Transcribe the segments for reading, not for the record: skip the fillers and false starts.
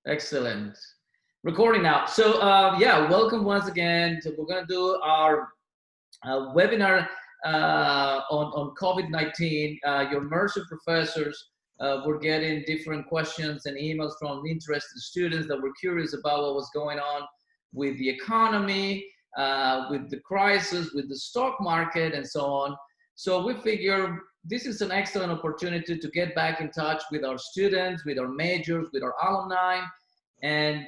Excellent. Recording now. So yeah, welcome once again. We're going to do our webinar on COVID-19. Your Mercer professors were getting different questions and emails from interested students that were curious about what was going on with the economy, with the crisis, with the stock market, and so on. So we figure this is an excellent opportunity to get back in touch with our students, with our majors, with our alumni, and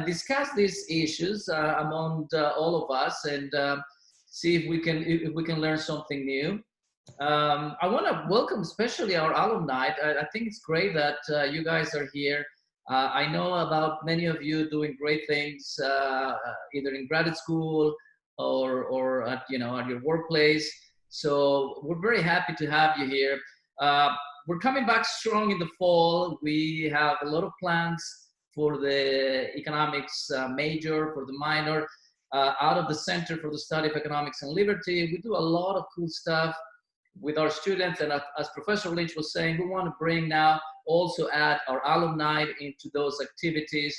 discuss these issues among all of us, and see if we can learn something new. I want to welcome especially our alumni. I think it's great that you guys are here. I know about many of you doing great things, either in graduate school or at at your workplace. So we're very happy to have you here. We're coming back strong in the fall. We have a lot of plans for the economics major, for the minor, out of the Center for the Study of Economics and Liberty. We do a lot of cool stuff with our students, and as Professor Lynch was saying, we want to bring now also add our alumni into those activities.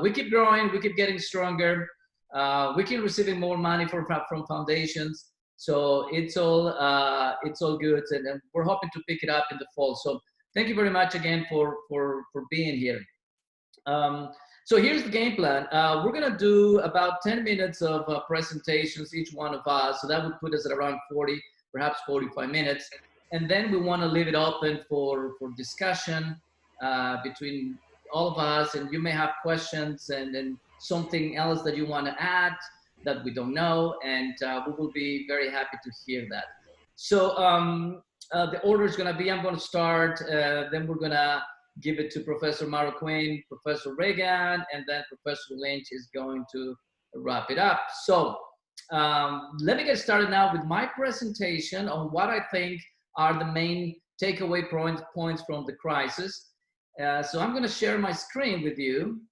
We keep growing, we keep getting stronger, we keep receiving more money from foundations, so it's all good, and we're hoping to pick it up in the fall. So thank you very much again for being here. So here's the game plan. We're gonna do about 10 minutes of presentations, each one of us. So that would put us at around 40, perhaps 45 minutes. And then we wanna leave it open for discussion between all of us. And you may have questions and something else that you wanna add that we don't know. And we will be very happy to hear that. So the order is gonna be, I'm gonna start, then we're gonna give it to Professor Marroquin, Professor Reagan, and then Professor Lynch is going to wrap it up. So let me get started now with my presentation on what I think are the main takeaway points from the crisis. So I'm going to share my screen with you.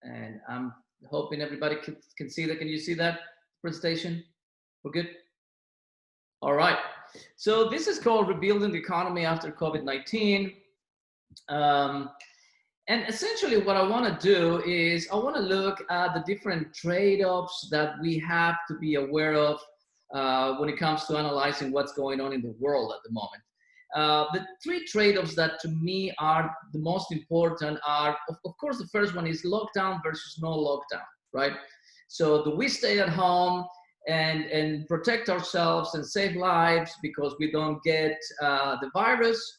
And I'm hoping everybody can see that. Can you see that presentation? We're good? All right. So this is called Rebuilding the Economy After COVID-19. And essentially what I want to do is I want to look at the different trade-offs that we have to be aware of when it comes to analyzing what's going on in the world at the moment. The three trade-offs that to me are the most important are, of course, the first one is lockdown versus no lockdown, right? So do we stay at home and protect ourselves and save lives because we don't get the virus,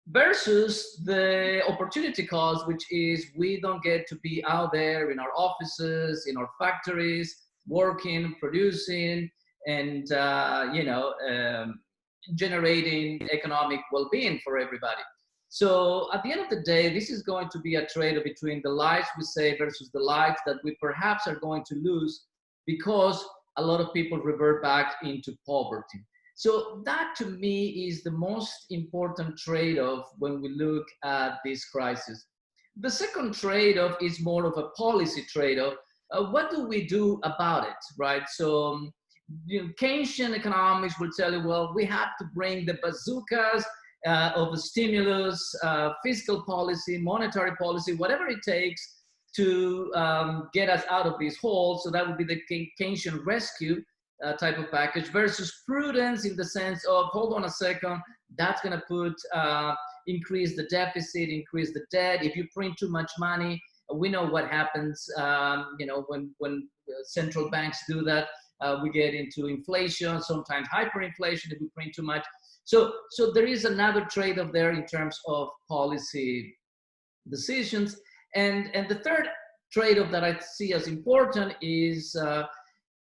versus the opportunity cost, which is we don't get to be out there in our offices, in our factories, working, producing, and generating economic well-being for everybody. So at the end of the day, this is going to be a trade-off between the lives we save versus the lives that we perhaps are going to lose because a lot of people revert back into poverty. So that to me is the most important trade-off when we look at this crisis. The second trade-off is more of a policy trade-off. What do we do about it, right? So Keynesian economics will tell you, well, we have to bring the bazookas of the stimulus, fiscal policy, monetary policy, whatever it takes to get us out of this hole. So that would be the Keynesian rescue type of package, versus prudence in the sense of, hold on a second, that's going to increase the deficit, increase the debt. If you print too much money, we know what happens. When central banks do that, we get into inflation, sometimes hyperinflation if we print too much. So there is another trade-off there in terms of policy decisions. And the third trade-off that I see as important is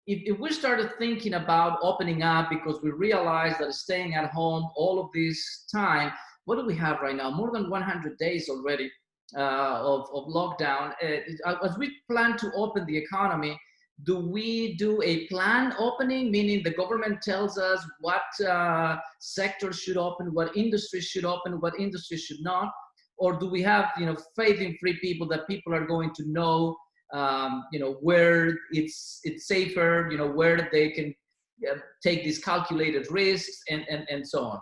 if we started thinking about opening up because we realize that staying at home all of this time, what do we have right now? More than 100 days already of lockdown. As we plan to open the economy, do we do a planned opening, meaning the government tells us what sectors should open, what industries should open, what industries should not? Or do we have faith in free people, that people are going to know where it's safer, where they can take these calculated risks and so on.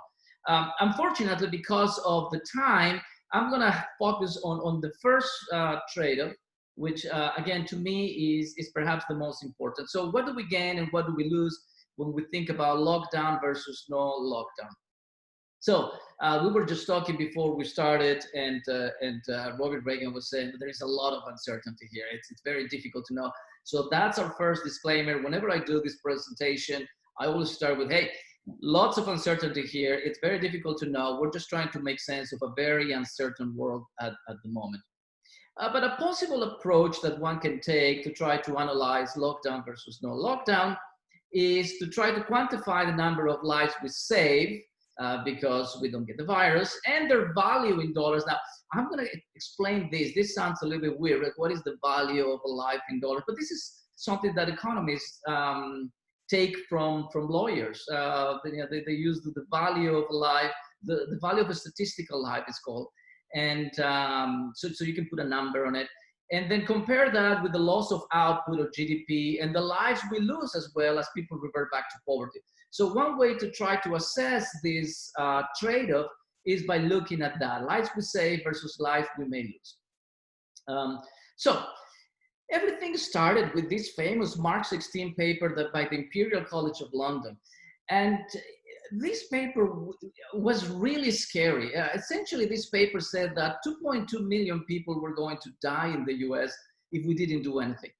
Unfortunately, because of the time, I'm going to focus on the first trade-off, which again, to me is perhaps the most important. So what do we gain and what do we lose when we think about lockdown versus no lockdown? So we were just talking before we started, and Robert Reagan was saying that there is a lot of uncertainty here. It's very difficult to know. So that's our first disclaimer. Whenever I do this presentation, I always start with, hey, lots of uncertainty here. It's very difficult to know. We're just trying to make sense of a very uncertain world at the moment. But a possible approach that one can take to try to analyze lockdown versus no lockdown is to try to quantify the number of lives we save because we don't get the virus, and their value in dollars. Now, I'm going to explain this. This sounds a little bit weird. Like, what is the value of a life in dollars? But this is something that economists take from lawyers. They use the value of a life, the value of a statistical life is called. And so you can put a number on it. And then compare that with the loss of output of GDP and the lives we lose as well as people revert back to poverty. So one way to try to assess this trade-off is by looking at that, lives we save versus lives we may lose. So everything started with this famous March 16 paper that by the Imperial College of London. And this paper was really scary. Essentially, this paper said that 2.2 million people were going to die in the US if we didn't do anything.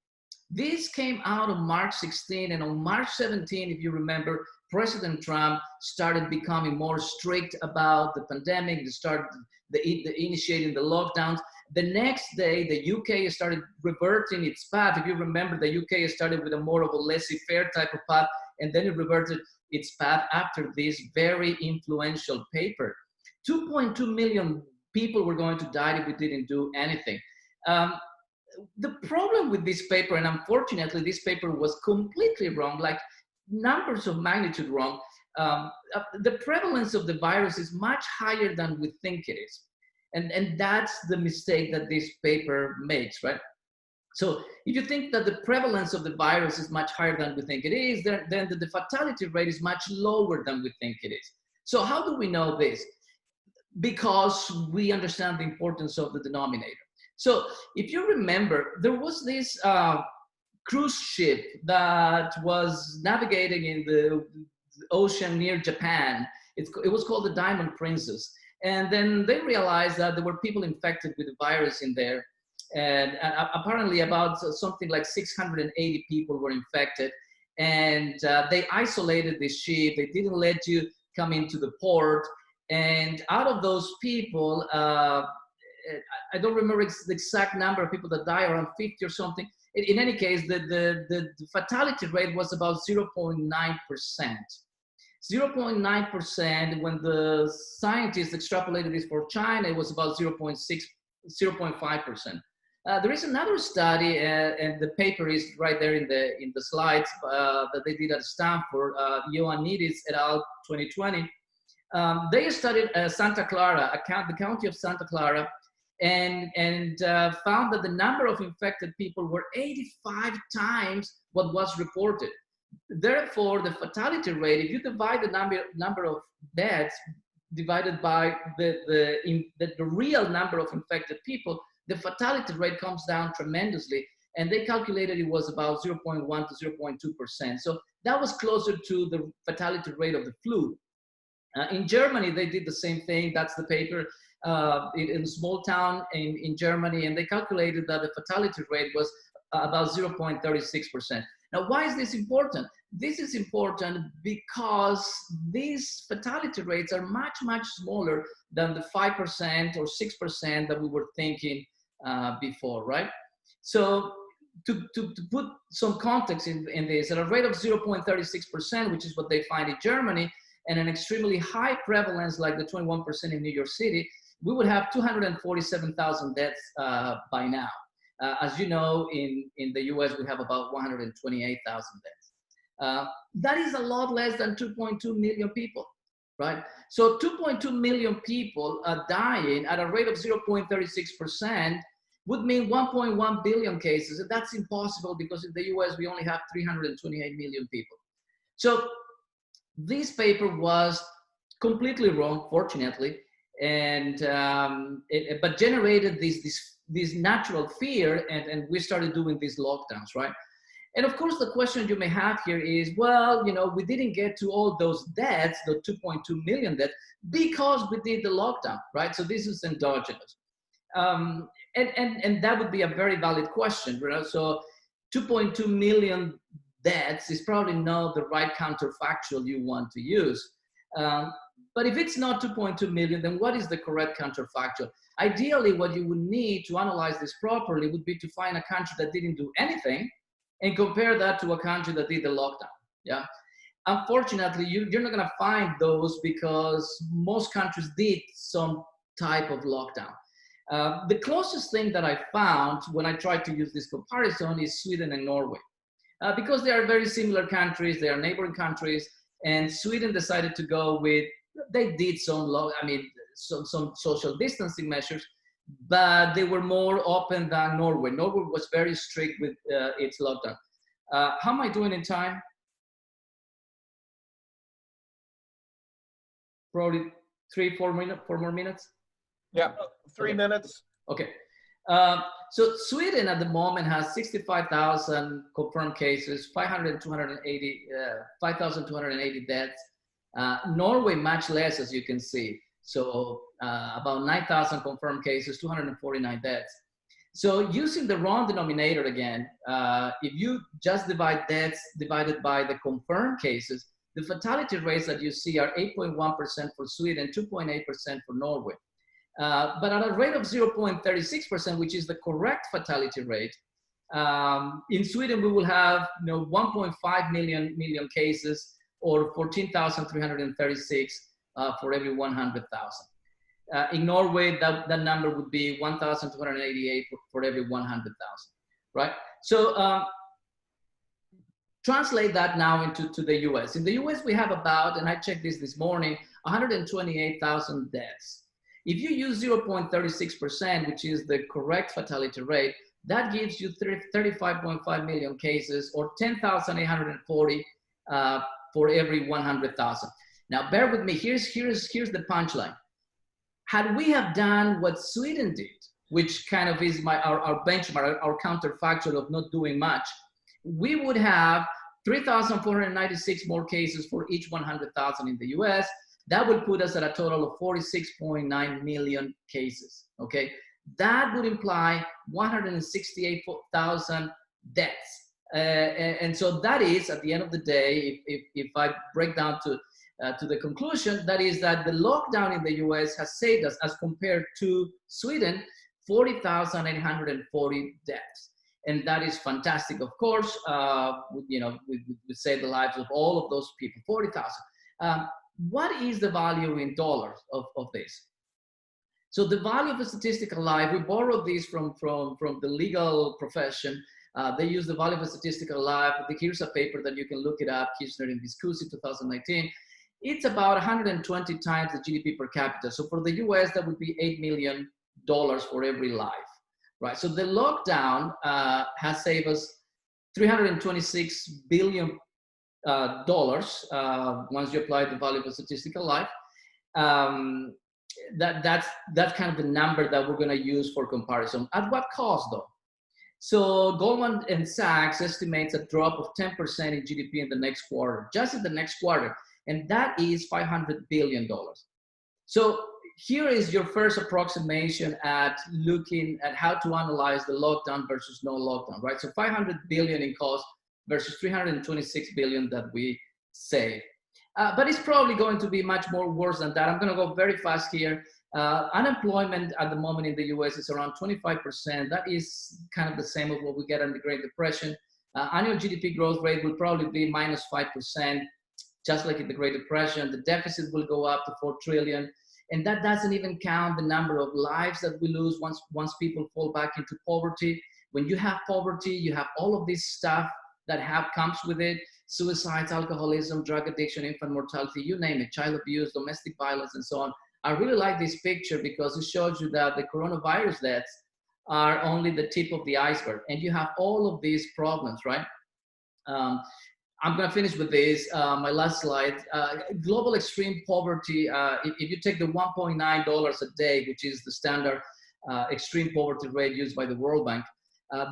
This came out on March 16, and on March 17, if you remember, President Trump started becoming more strict about the pandemic. They started initiating the lockdowns. The next day, the UK started reverting its path. If you remember, the UK started with a more of a laissez-faire type of path, and then it reverted its path after this very influential paper. 2.2 million people were going to die if we didn't do anything. The problem with this paper, and unfortunately this paper was completely wrong, like numbers of magnitude wrong, the prevalence of the virus is much higher than we think it is. And that's the mistake that this paper makes, right? So if you think that the prevalence of the virus is much higher than we think it is, then the fatality rate is much lower than we think it is. So how do we know this? Because we understand the importance of the denominator. So if you remember, there was this cruise ship that was navigating in the ocean near Japan. It was called the Diamond Princess. And then they realized that there were people infected with the virus in there. And apparently about something like 680 people were infected. And they isolated this ship. They didn't let you come into the port. And out of those people, I don't remember the exact number of people that died, around 50 or something. In any case, the fatality rate was about 0.9%. 0.9%, when the scientists extrapolated this for China, it was about 0.5%. There is another study, and the paper is right there in the slides that they did at Stanford, Ioannidis et al. 2020. They studied Santa Clara, the county of Santa Clara, and found that the number of infected people were 85 times what was reported. Therefore, the fatality rate, if you divide the number of deaths divided by the real number of infected people, the fatality rate comes down tremendously. And they calculated it was about 0.1 to 0.2%. So that was closer to the fatality rate of the flu. In Germany, they did the same thing. That's the paper in a small town in Germany. And they calculated that the fatality rate was about 0.36%. Now, why is this important? This is important because these fatality rates are much, much smaller than the 5% or 6% that we were thinking before, right? So to put some context in this, at a rate of 0.36%, which is what they find in Germany, and an extremely high prevalence like the 21% in New York City, we would have 247,000 deaths by now. As you know, in the US, we have about 128,000 deaths. That is a lot less than 2.2 million people, right? So 2.2 million people dying at a rate of 0.36% would mean 1.1 billion cases. And that's impossible because in the US, we only have 328 million people. So this paper was completely wrong, fortunately, and but generated this natural fear, and we started doing these lockdowns, right? And of course, the question you may have here is, well, you know, we didn't get to all those deaths, the 2.2 million deaths, because we did the lockdown, right? So this is endogenous. And that would be a very valid question, right? So 2.2 million deaths is probably not the right counterfactual you want to use. But if it's not 2.2 million, then what is the correct counterfactual? Ideally, what you would need to analyze this properly would be to find a country that didn't do anything and compare that to a country that did the lockdown. Yeah. Unfortunately, you're not going to find those because most countries did some type of lockdown. The closest thing that I found when I tried to use this comparison is Sweden and Norway. Because they are very similar countries, they are neighboring countries, and Sweden decided to go with, they did some some social distancing measures, but they were more open than Norway. Norway was very strict with its lockdown. How am I doing in time? Probably 4 more minutes. Yeah, 3 minutes. Okay. So Sweden at the moment has 65,000 confirmed cases, 5,280 deaths. Norway much less, as you can see. So about 9,000 confirmed cases, 249 deaths. So using the wrong denominator again, if you just divide deaths divided by the confirmed cases, the fatality rates that you see are 8.1% for Sweden, 2.8% for Norway. But at a rate of 0.36%, which is the correct fatality rate, in Sweden we will have 1.5 million cases, or 14,336 for every 100,000. In Norway, that number would be 1,288 for every 100,000, right? So translate that now into the US. In the US, we have about, and I checked this morning, 128,000 deaths. If you use 0.36%, which is the correct fatality rate, that gives you 35.5 million cases, or 10,840 for every 100,000. Now, bear with me. Here's the punchline. Had we have done what Sweden did, which kind of is our benchmark, our counterfactual of not doing much, we would have 3,496 more cases for each 100,000 in the US. That would put us at a total of 46.9 million cases, okay? That would imply 168,000 deaths. And so that is, at the end of the day, if I break down to the conclusion, that is that the lockdown in the US has saved us, as compared to Sweden, 40,840 deaths. And that is fantastic, of course. We save the lives of all of those people, 40,000. What is the value in dollars of this? So the value of a statistical life, we borrowed this from the legal profession. They use the value of a statistical life. Here's a paper that you can look it up, Kirchner and Viscusi, 2019. It's about 120 times the GDP per capita. So for the US, that would be $8 million for every life, right? So the lockdown has saved us $326 billion once you apply the value of a statistical life. That's kind of the number that we're going to use for comparison. At what cost, though? So Goldman and Sachs estimates a drop of 10% in GDP in the next quarter, just in the next quarter, and that is $500 billion. So here is your first approximation at looking at how to analyze the lockdown versus no lockdown, right? So 500 billion in cost versus 326 billion that we save. But it's probably going to be much more worse than that. I'm going to go very fast here. Unemployment at the moment in the US is around 25%. That is kind of the same as what we get in the Great Depression. Annual GDP growth rate will probably be minus 5%, just like in the Great Depression. The deficit will go up to 4 trillion. And that doesn't even count the number of lives that we lose once people fall back into poverty. When you have poverty, you have all of this stuff that comes with it: suicides, alcoholism, drug addiction, infant mortality, you name it, child abuse, domestic violence, and so on. I really like this picture because it shows you that the coronavirus deaths are only the tip of the iceberg, and you have all of these problems, right? I'm going to finish with this, my last slide. Global extreme poverty, if you take the $1.9 a day, which is the standard extreme poverty rate used by the World Bank,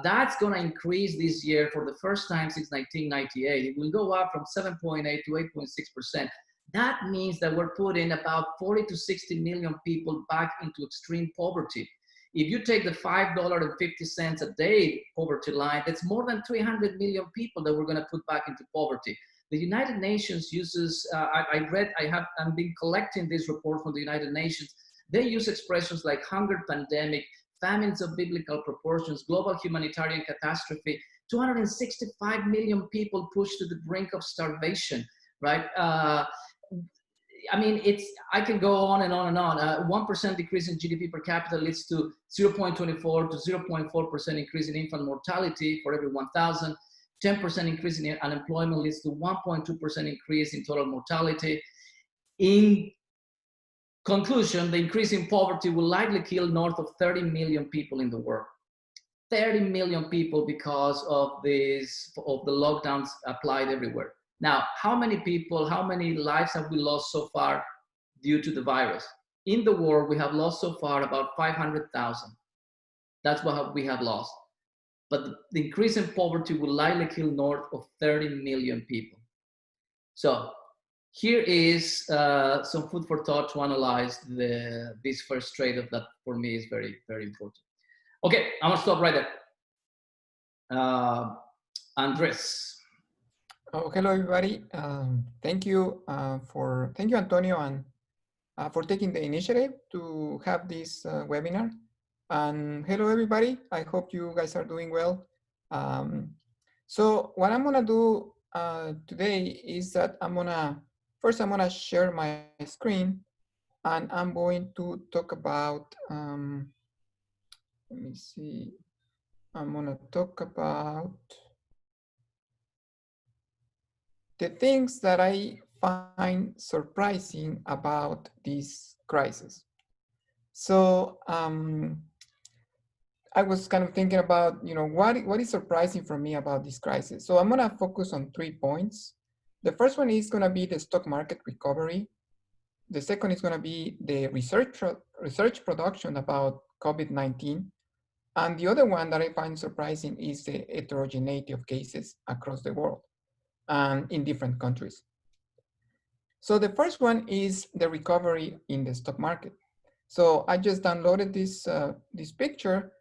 that's going to increase this year for the first time since 1998. It will go up from 7.8 to 8.6%. That means that we're putting about 40 to 60 million people back into extreme poverty. If you take the $5.50 a day poverty line, that's more than 300 million people that we're going to put back into poverty. The United Nations uses, I've been collecting this report from the United Nations. They use expressions like hunger pandemic, famines of biblical proportions, global humanitarian catastrophe, 265 million people pushed to the brink of starvation, right? I mean, I can go on and on and on. 1% decrease in GDP per capita leads to 0.24 to 0.4% increase in infant mortality for every 1,000. 10% increase in unemployment leads to 1.2% increase in total mortality. In conclusion, the increase in poverty will likely kill north of 30 million people in the world. 30 million people because of the lockdowns applied everywhere. Now, how many people, how many lives have we lost so far due to the virus? In the world, we have lost so far about 500,000. That's what we have lost. But the increase in poverty will likely kill north of 30 million people. So here is some food for thought to analyze this first trade-off that for me is very, very important. Okay, I'm gonna stop right there. Andres. Oh, hello, everybody. Thank you, Antonio, and for taking the initiative to have this webinar. And hello, everybody. I hope you guys are doing well. So what I'm gonna do today is that first I'm gonna share my screen, and I'm going to talk about, let me see, I'm gonna talk about the things that I find surprising about this crisis. So I was kind of thinking about, what is surprising for me about this crisis? So I'm gonna focus on 3 points. The first one is gonna be the stock market recovery. The second is gonna be the research production about COVID-19. And the other one that I find surprising is the heterogeneity of cases across the world and in different countries. So the first one is the recovery in the stock market. So I just downloaded this picture,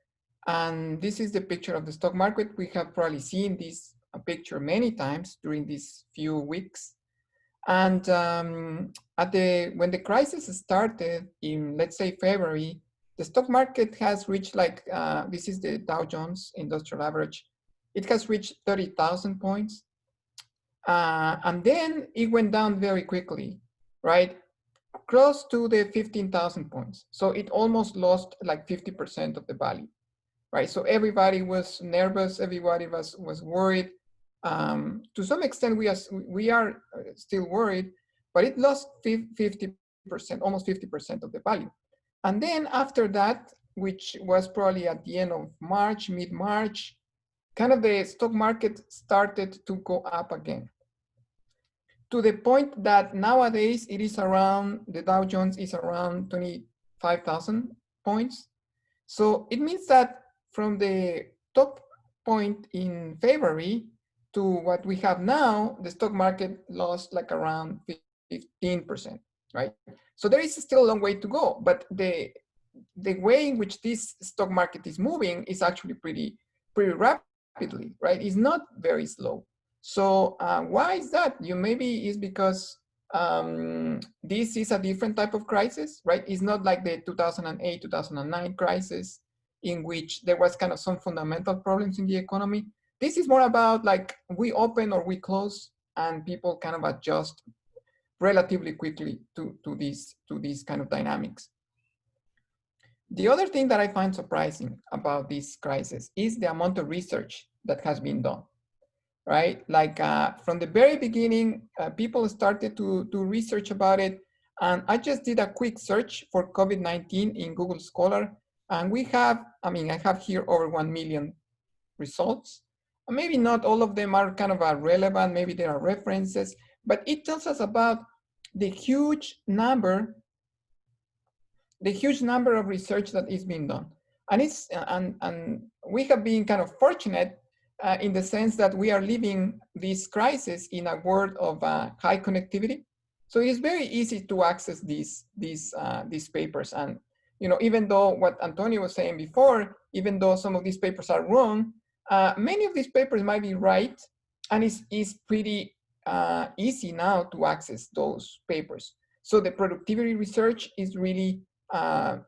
and this is the picture of the stock market. We have probably seen this picture many times during these few weeks. And when the crisis started in, let's say, February, the stock market has reached this is the Dow Jones Industrial Average. It has reached 30,000 points. And then it went down very quickly, right? Close to the 15,000 points. So it almost lost like 50% of the value, right? So everybody was nervous, everybody was worried. To some extent, we are still worried, but it lost 50%, almost 50% of the value. And then after that, which was probably at the end of March, mid-March, kind of the stock market started to go up again, to the point that nowadays the Dow Jones is around 25,000 points. So it means that from the top point in February to what we have now, the stock market lost like around 15%, right? So there is still a long way to go, but the way in which this stock market is moving is actually pretty rapidly, right? It's not very slow. So why is that? Maybe it's because this is a different type of crisis, right? It's not like the 2008, 2009 crisis in which there was kind of some fundamental problems in the economy. This is more about like we open or we close and people kind of adjust relatively quickly to these kind of dynamics. The other thing that I find surprising about this crisis is the amount of research that has been done, right? Like from the very beginning, people started to research about it. And I just did a quick search for COVID-19 in Google Scholar. And I have here over 1 million results. Maybe not all of them are kind of relevant, maybe there are references, but it tells us about the huge number of research that is being done. And we have been kind of fortunate in the sense that we are living this crisis in a world of high connectivity. So it is very easy to access these papers. And even though what Antonio was saying before, even though some of these papers are wrong, many of these papers might be right, and it's pretty easy now to access those papers. So the productivity research is really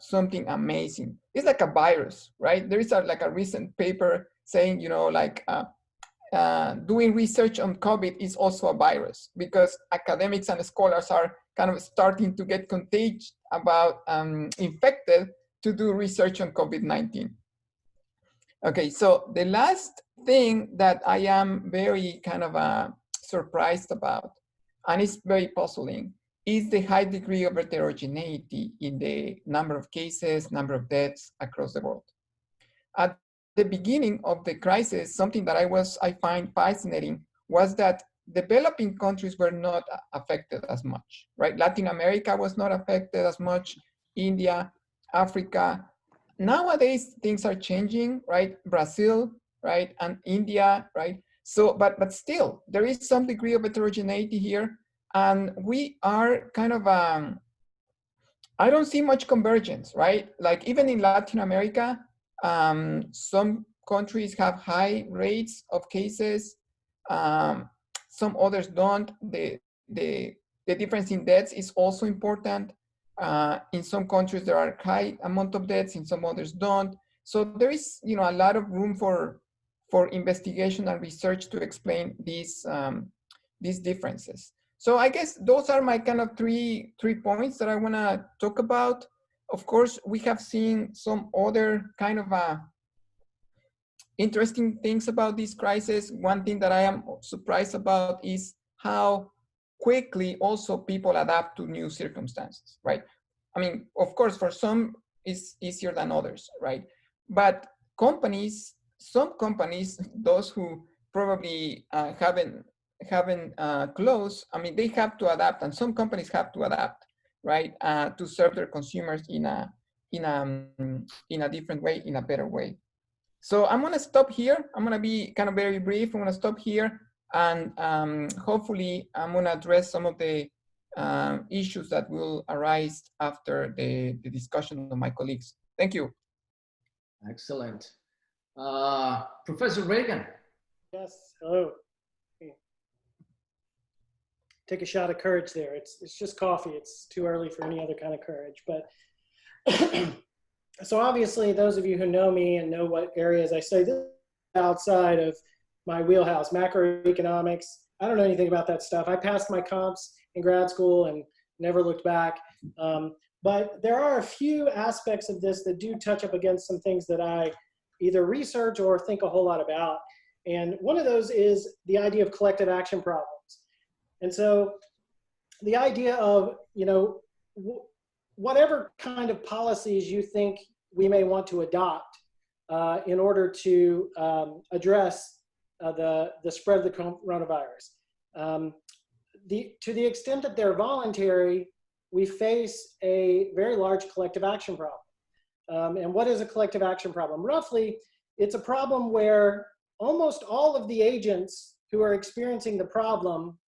something amazing. It's like a virus, right? There is like a recent paper saying, doing research on COVID is also a virus, because academics and scholars are kind of starting to get contagious about infected to do research on COVID-19. Okay, so the last thing that I am very kind of surprised about, and it's very puzzling, is the high degree of heterogeneity in the number of cases, number of deaths across the world. At the beginning of the crisis, something that I find fascinating was that developing countries were not affected as much, right? Latin America was not affected as much, India, Africa. Nowadays, things are changing, right? Brazil, right? And India, right? So, but still, there is some degree of heterogeneity here. And we are kind of, I don't see much convergence, right? Like even in Latin America, some countries have high rates of cases. Some others don't. The difference in deaths is also important. In some countries, there are high amount of deaths, in some others don't. So there is, a lot of room for investigation and research to explain these differences. So I guess those are my kind of three points that I want to talk about. Of course, we have seen some other kind of interesting things about this crisis. One thing that I am surprised about is how quickly also people adapt to new circumstances, right? I mean, of course, for some it's easier than others, right? But some companies, those who probably haven't closed, I mean, they have to adapt, and some companies have to adapt, right, to serve their consumers in a different way, in a better way. So I'm going to stop here. I'm going to be kind of very brief. I'm going to stop here, and hopefully I'm going to address some of the issues that will arise after the discussion of my colleagues. Thank you. Excellent. Professor Reagan. Yes, hello. Take a shot of courage there. It's just coffee. It's too early for any other kind of courage. But so obviously, those of you who know me and know what areas I study, this is outside of my wheelhouse, macroeconomics. I don't know anything about that stuff. I passed my comps in grad school and never looked back. But there are a few aspects of this that do touch up against some things that I either research or think a whole lot about. And one of those is the idea of collective action problems. And so the idea of, whatever kind of policies you think we may want to adopt in order to address the spread of the coronavirus. To the extent that they're voluntary, we face a very large collective action problem. And what is a collective action problem? Roughly, it's a problem where almost all of the agents who are experiencing the problem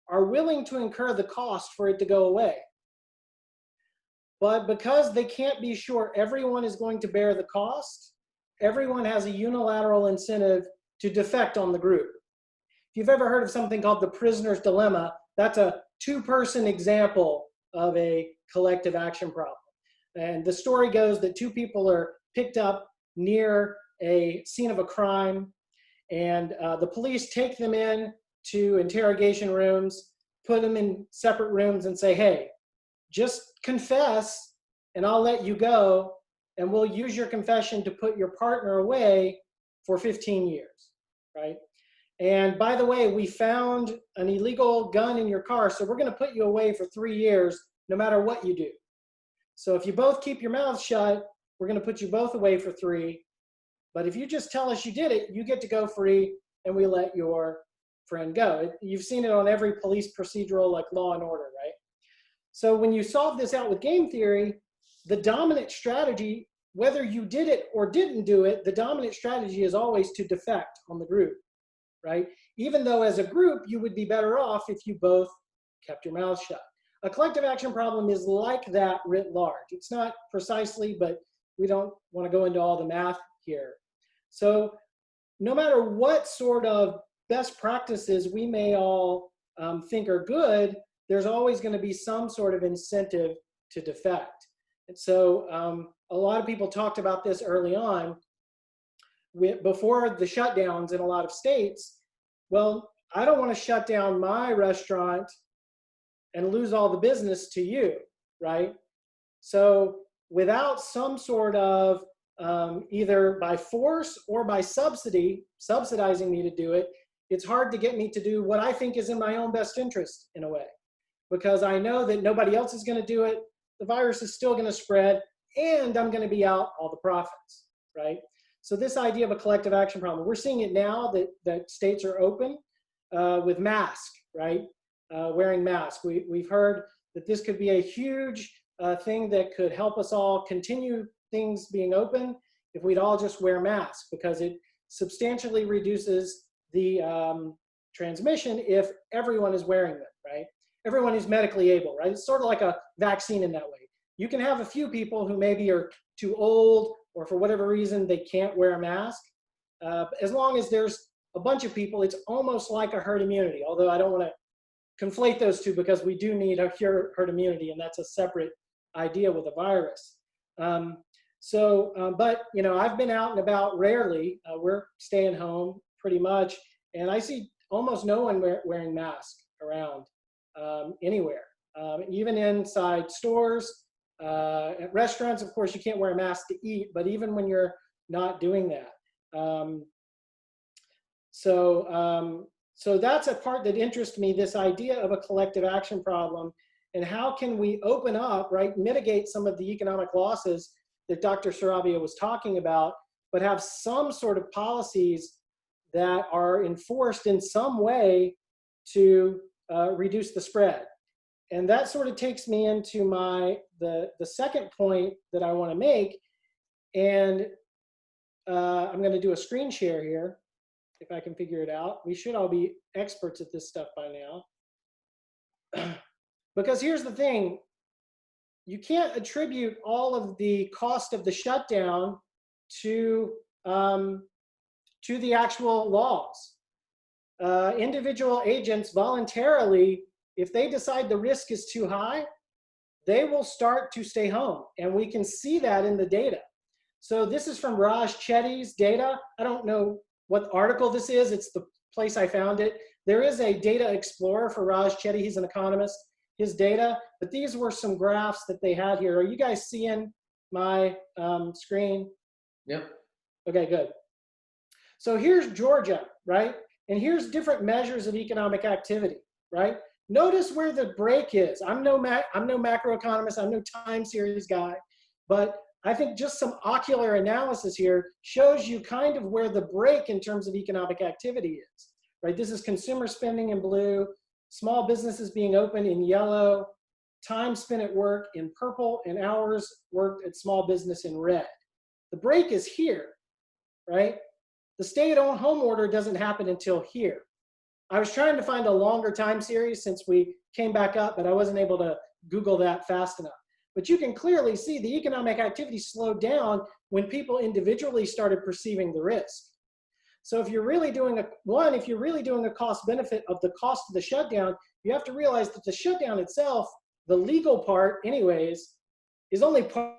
are willing to incur the cost for it to go away. But because they can't be sure everyone is going to bear the cost, everyone has a unilateral incentive to defect on the group. If you've ever heard of something called the prisoner's dilemma, that's a two-person example of a collective action problem. And the story goes that two people are picked up near a scene of a crime, and the police take them in to interrogation rooms, put them in separate rooms and say, hey, just confess and I'll let you go, and we'll use your confession to put your partner away for 15 years, right? And by the way, we found an illegal gun in your car, so we're gonna put you away for 3 years no matter what you do. So if you both keep your mouths shut, we're gonna put you both away for 3. But if you just tell us you did it, you get to go free, and we let your friend go. You've seen it on every police procedural like Law and Order, right? So when you solve this out with game theory, the dominant strategy, whether you did it or didn't do it, the dominant strategy is always to defect on the group, right? Even though as a group, you would be better off if you both kept your mouth shut. A collective action problem is like that writ large. It's not precisely, but we don't want to go into all the math here. So no matter what sort of best practices we may all think are good, there's always going to be some sort of incentive to defect. And so a lot of people talked about this early on. Before the shutdowns in a lot of states, well, I don't want to shut down my restaurant and lose all the business to you, right? So without some sort of either by force or by subsidizing me to do it, it's hard to get me to do what I think is in my own best interest in a way, because I know that nobody else is going to do it. The virus is still going to spread, and I'm going to be out all the profits, right? So this idea of a collective action problem, we're seeing it now that states are open with masks, right? Wearing masks. We've heard that this could be a huge thing that could help us all continue things being open if we'd all just wear masks, because it substantially reduces the transmission if everyone is wearing them, right? Everyone who's medically able, right? It's sort of like a vaccine in that way. You can have a few people who maybe are too old or for whatever reason they can't wear a mask. As long as there's a bunch of people, it's almost like a herd immunity, although I don't want to conflate those two, because we do need a herd immunity, and that's a separate idea with a virus. But you know, I've been out and about rarely. We're staying home pretty much, and I see almost no one wearing masks around anywhere, even inside stores. At restaurants, of course, you can't wear a mask to eat, but even when you're not doing that. So that's a part that interests me, this idea of a collective action problem, and how can we open up, right, mitigate some of the economic losses that Dr. Sarabia was talking about, but have some sort of policies that are enforced in some way to reduce the spread. And that sort of takes me into the second point that I want to make. And I'm going to do a screen share here, if I can figure it out. We should all be experts at this stuff by now. Because here's the thing. You can't attribute all of the cost of the shutdown to the actual laws. Individual agents voluntarily, if they decide the risk is too high, they will start to stay home. And we can see that in the data. So this is from Raj Chetty's data. I don't know what article this is. It's the place I found it. There is a data explorer for Raj Chetty. He's an economist. His data, but these were some graphs that they had here. Are you guys seeing my screen? Yep. Okay, good. So here's Georgia, right? And here's different measures of economic activity, right? Notice where the break is. I'm no macroeconomist, I'm no time series guy, but I think just some ocular analysis here shows you kind of where the break in terms of economic activity is, right? This is consumer spending in blue, small businesses being open in yellow, time spent at work in purple, and hours worked at small business in red. The break is here, right? The stay-at-home order doesn't happen until here. I was trying to find a longer time series since we came back up, but I wasn't able to Google that fast enough. But you can clearly see the economic activity slowed down when people individually started perceiving the risk. So if you're really doing a cost benefit of the cost of the shutdown, you have to realize that the shutdown itself, the legal part anyways, is only part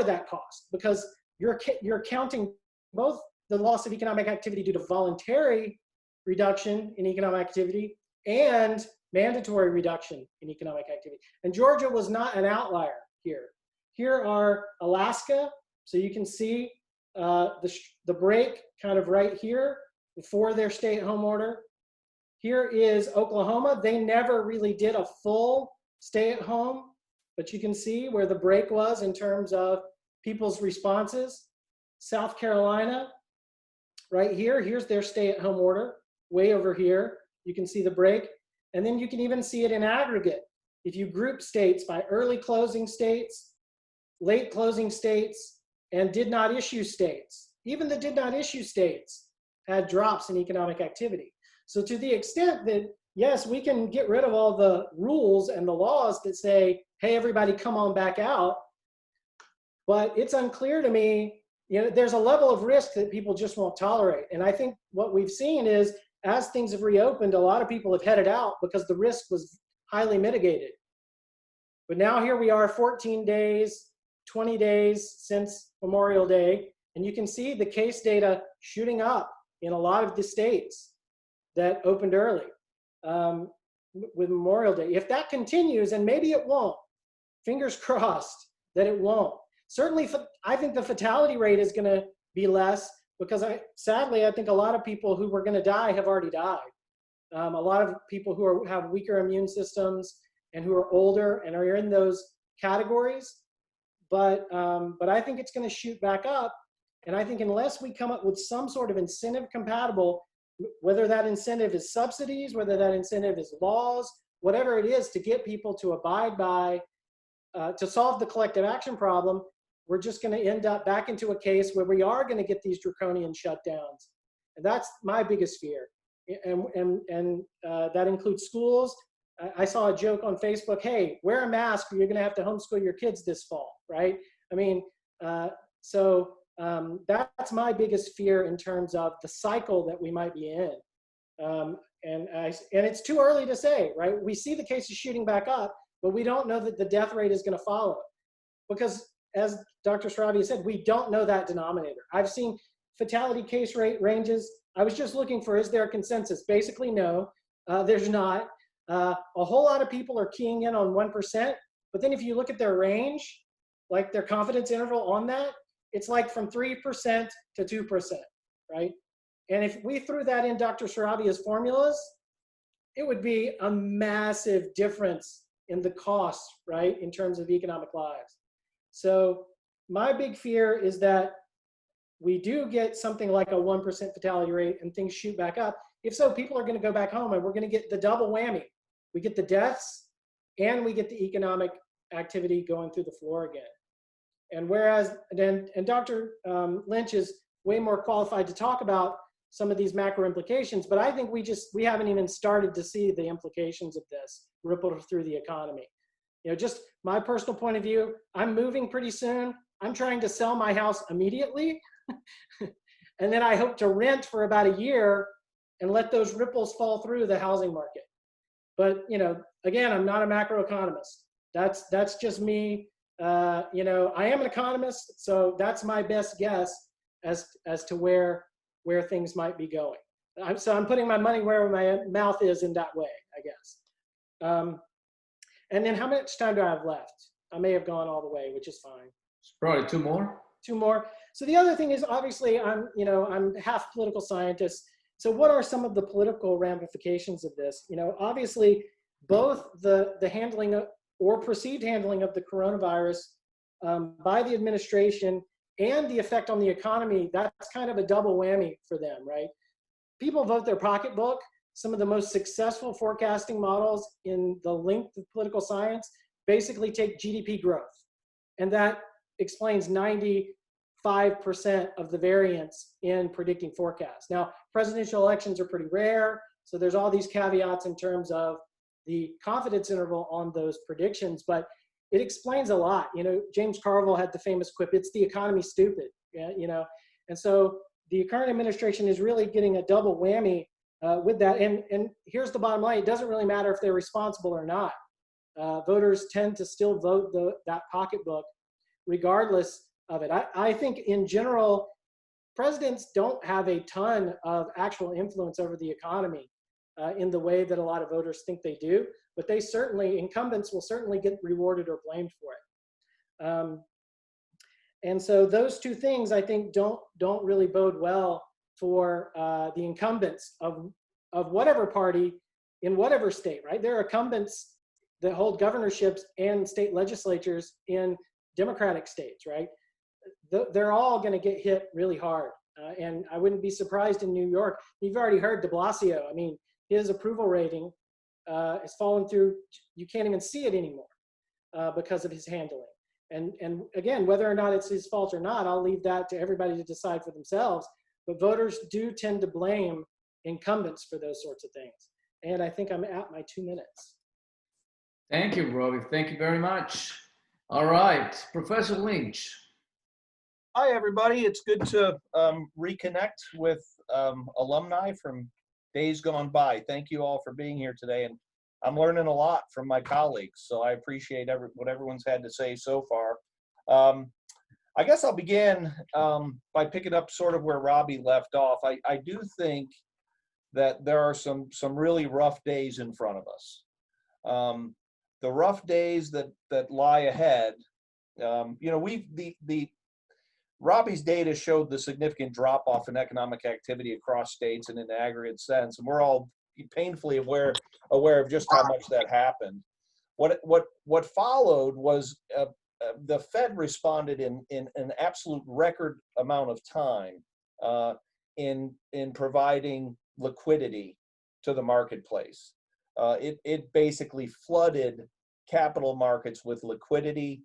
of that cost, because you're counting both the loss of economic activity due to voluntary reduction in economic activity and mandatory reduction in economic activity. And Georgia was not an outlier here. Here are Alaska, so you can see the break kind of right here before their stay-at-home order. Here is Oklahoma. They never really did a full stay-at-home, but you can see where the break was in terms of people's responses. South Carolina, right here. Here's their stay-at-home order. Way over here, you can see the break. And then you can even see it in aggregate. If you group states by early closing states, late closing states, and did not issue states, even the did not issue states had drops in economic activity. So to the extent that, yes, we can get rid of all the rules and the laws that say, hey, everybody come on back out, but it's unclear to me, there's a level of risk that people just won't tolerate. And I think what we've seen is, as things have reopened, a lot of people have headed out because the risk was highly mitigated. But now here we are 14 days, 20 days since Memorial Day, and you can see the case data shooting up in a lot of the states that opened early with Memorial Day. If that continues, and maybe it won't, fingers crossed that it won't. Certainly, I think the fatality rate is going to be less because sadly, I think a lot of people who were going to die have already died. A lot of people who have weaker immune systems and who are older and are in those categories. But I think it's going to shoot back up. And I think unless we come up with some sort of incentive compatible, whether that incentive is subsidies, whether that incentive is laws, whatever it is to get people to abide by, to solve the collective action problem, we're just going to end up back into a case where we are going to get these draconian shutdowns. And that's my biggest fear. And that includes schools. I saw a joke on Facebook, hey, wear a mask or you're going to have to homeschool your kids this fall, right? I mean, so that's my biggest fear in terms of the cycle that we might be in. And it's too early to say, right? We see the cases shooting back up, but we don't know that the death rate is going to follow. Because as Dr. Sarabia said, we don't know that denominator. I've seen fatality case rate ranges. I was just looking for, is there a consensus? Basically, no, there's not. A whole lot of people are keying in on 1%, but then if you look at their range, like their confidence interval on that, it's like from 3% to 2%, right? And if we threw that in Dr. Sarabia's formulas, it would be a massive difference in the cost, right, in terms of economic lives. So my big fear is that we do get something like a 1% fatality rate and things shoot back up. If so, people are going to go back home and we're going to get the double whammy. We get the deaths and we get the economic activity going through the floor again. And whereas, and Dr. Lynch is way more qualified to talk about some of these macro implications, but I think we haven't even started to see the implications of this ripple through the economy. Just my personal point of view, I'm moving pretty soon. I'm trying to sell my house immediately. And then I hope to rent for about a year and let those ripples fall through the housing market. But, again, I'm not a macroeconomist. That's just me. I am an economist, so that's my best guess as to where things might be going. So I'm putting my money where my mouth is in that way, I guess. And then how much time do I have left? I may have gone all the way, which is fine. Probably two more. Two more. So the other thing is, obviously, I'm half political scientist. So what are some of the political ramifications of this? Obviously, both the handling of, or perceived handling of the coronavirus by the administration and the effect on the economy, that's kind of a double whammy for them, right? People vote their pocketbook. Some of the most successful forecasting models in the length of political science basically take GDP growth. And that explains 95% of the variance in predicting forecasts. Now, presidential elections are pretty rare, so there's all these caveats in terms of the confidence interval on those predictions, but it explains a lot. James Carville had the famous quip, "It's the economy, stupid." Yeah, and so the current administration is really getting a double whammy with that. And here's the bottom line: it doesn't really matter if they're responsible or not. Voters tend to still vote that pocketbook, regardless of it. I think in general, presidents don't have a ton of actual influence over the economy in the way that a lot of voters think they do, but incumbents will certainly get rewarded or blamed for it. And so those two things, I think, don't really bode well for the incumbents of whatever party in whatever state, right? There are incumbents that hold governorships and state legislatures in Democratic states, right? They're all going to get hit really hard And I wouldn't be surprised in New York. You've already heard de Blasio. I mean, his approval rating has fallen through. You can't even see it anymore because of his handling. And again, whether or not it's his fault or not, I'll leave that to everybody to decide for themselves. But voters do tend to blame incumbents for those sorts of things. And I think I'm at my 2 minutes. Thank you, Robbie. Thank you very much. All right, Professor Lynch. Hi, everybody. It's good to reconnect with alumni from days gone by. Thank you all for being here today. And I'm learning a lot from my colleagues, so I appreciate what everyone's had to say so far. I guess I'll begin by picking up sort of where Robbie left off. I do think that there are some really rough days in front of us. The rough days that lie ahead, Robbie's data showed the significant drop off in economic activity across states and in the aggregate sense, and we're all painfully aware of just how much that happened. What followed was the Fed responded in an absolute record amount of time in providing liquidity to the marketplace. It basically flooded capital markets with liquidity.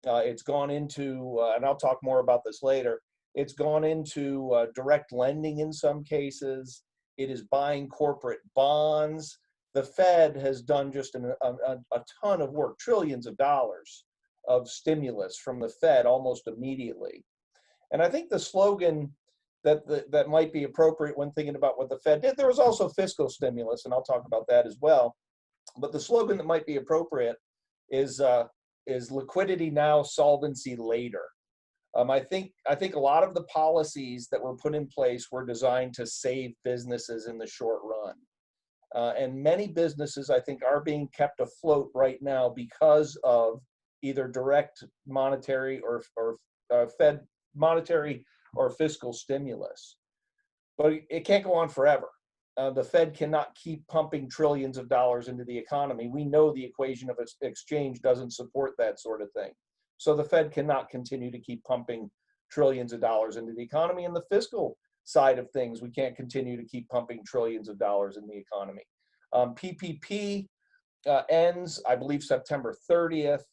It's gone into, and I'll talk more about this later, it's gone into direct lending in some cases. It is buying corporate bonds. The Fed has done just a ton of work, trillions of dollars of stimulus from the Fed almost immediately. And I think the slogan that might be appropriate when thinking about what the Fed did, there was also fiscal stimulus, and I'll talk about that as well. But the slogan that might be appropriate is liquidity now, solvency later. I think a lot of the policies that were put in place were designed to save businesses in the short run. And many businesses, I think, are being kept afloat right now because of either direct monetary or Fed monetary or fiscal stimulus. But it can't go on forever. The Fed cannot keep pumping trillions of dollars into the economy. We know the equation of exchange doesn't support that sort of thing. So the Fed cannot continue to keep pumping trillions of dollars into the economy. And the fiscal side of things, we can't continue to keep pumping trillions of dollars in the economy. PPP ends, I believe, September 30th.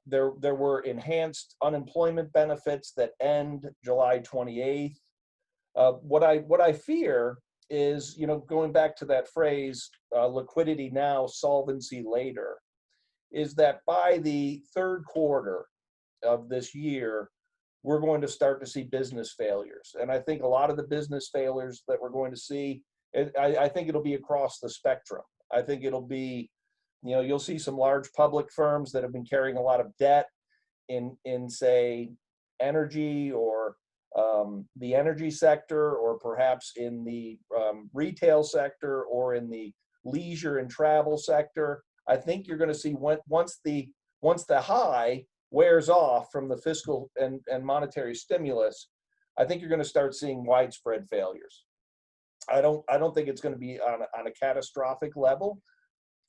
There were enhanced unemployment benefits that end July 28th. What I fear is, going back to that phrase, liquidity now, solvency later, is that by the third quarter of this year, we're going to start to see business failures. And I think a lot of the business failures that we're going to see, I think it'll be across the spectrum. I think it'll be, you'll see some large public firms that have been carrying a lot of debt in say, energy or the energy sector, or perhaps in the retail sector or in the leisure and travel sector. I think you're going to see once the high wears off from the fiscal and monetary stimulus, I think you're going to start seeing widespread failures. I don't think it's going to be on a catastrophic level,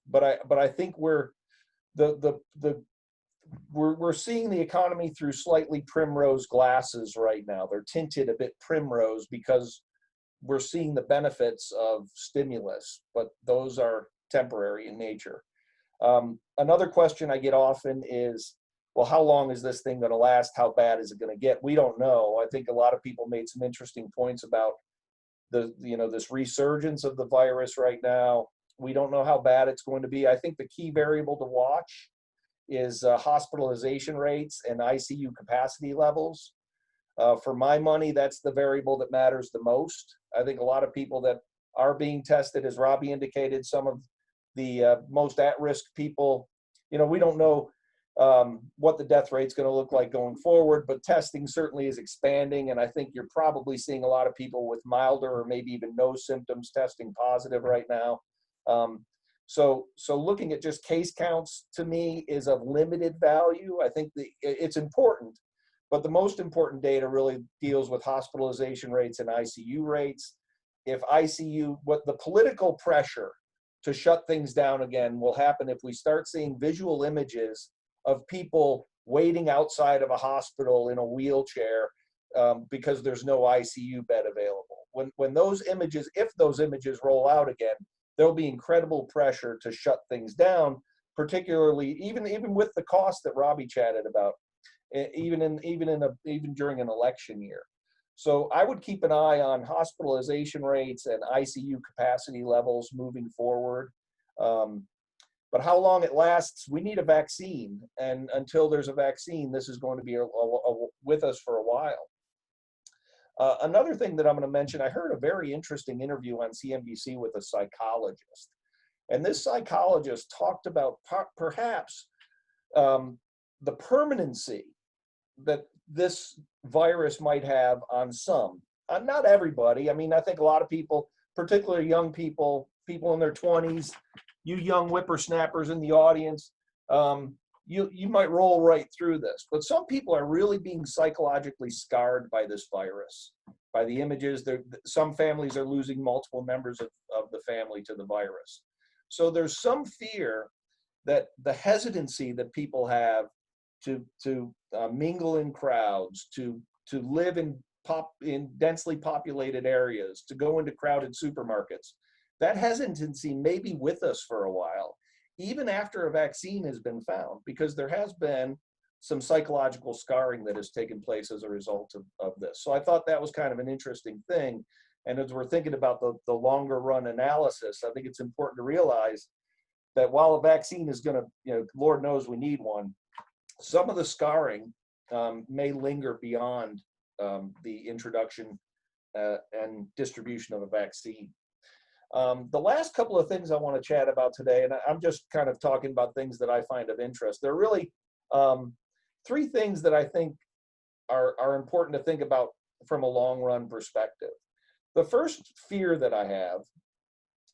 but I think we're seeing the economy through slightly primrose glasses right now. They're tinted a bit primrose because we're seeing the benefits of stimulus, but those are temporary in nature. Another question I get often is, well, how long is this thing going to last? How bad is it going to get? We don't know. I think a lot of people made some interesting points about this resurgence of the virus right now. We don't know how bad it's going to be. I think the key variable to watch is hospitalization rates and ICU capacity levels. For my money, that's the variable that matters the most. I think a lot of people that are being tested, as Robbie indicated, some of the most at-risk people, we don't know what the death rate's going to look like going forward, but testing certainly is expanding, and I think you're probably seeing a lot of people with milder or maybe even no symptoms testing positive right now. So looking at just case counts to me is of limited value. I think it's important, but the most important data really deals with hospitalization rates and ICU rates. If what the political pressure to shut things down again will happen if we start seeing visual images of people waiting outside of a hospital in a wheelchair because there's no ICU bed available. When those images, if those images roll out again, there'll be incredible pressure to shut things down, particularly even with the cost that Robbie chatted about, even during an election year. So I would keep an eye on hospitalization rates and ICU capacity levels moving forward. But how long it lasts, we need a vaccine. And until there's a vaccine, this is going to be with us for a while. Another thing that I'm going to mention, I heard a very interesting interview on CNBC with a psychologist. And this psychologist talked about perhaps the permanency that this virus might have on some. Not everybody. I mean, I think a lot of people, particularly young people, people in their 20s, you young whippersnappers in the audience, you might roll right through this. But some people are really being psychologically scarred by this virus, by the images. Some families are losing multiple members of the family to the virus. So there's some fear that the hesitancy that people have to mingle in crowds, to live in densely populated areas, to go into crowded supermarkets, that hesitancy may be with us for a while, even after a vaccine has been found, because there has been some psychological scarring that has taken place as a result of this. So I thought that was kind of an interesting thing. And as we're thinking about the longer run analysis, I think it's important to realize that while a vaccine is going to, Lord knows we need one, some of the scarring may linger beyond the introduction and distribution of a vaccine. The last couple of things I want to chat about today, and I'm just kind of talking about things that I find of interest. There are really three things that I think are important to think about from a long run perspective. The first fear that I have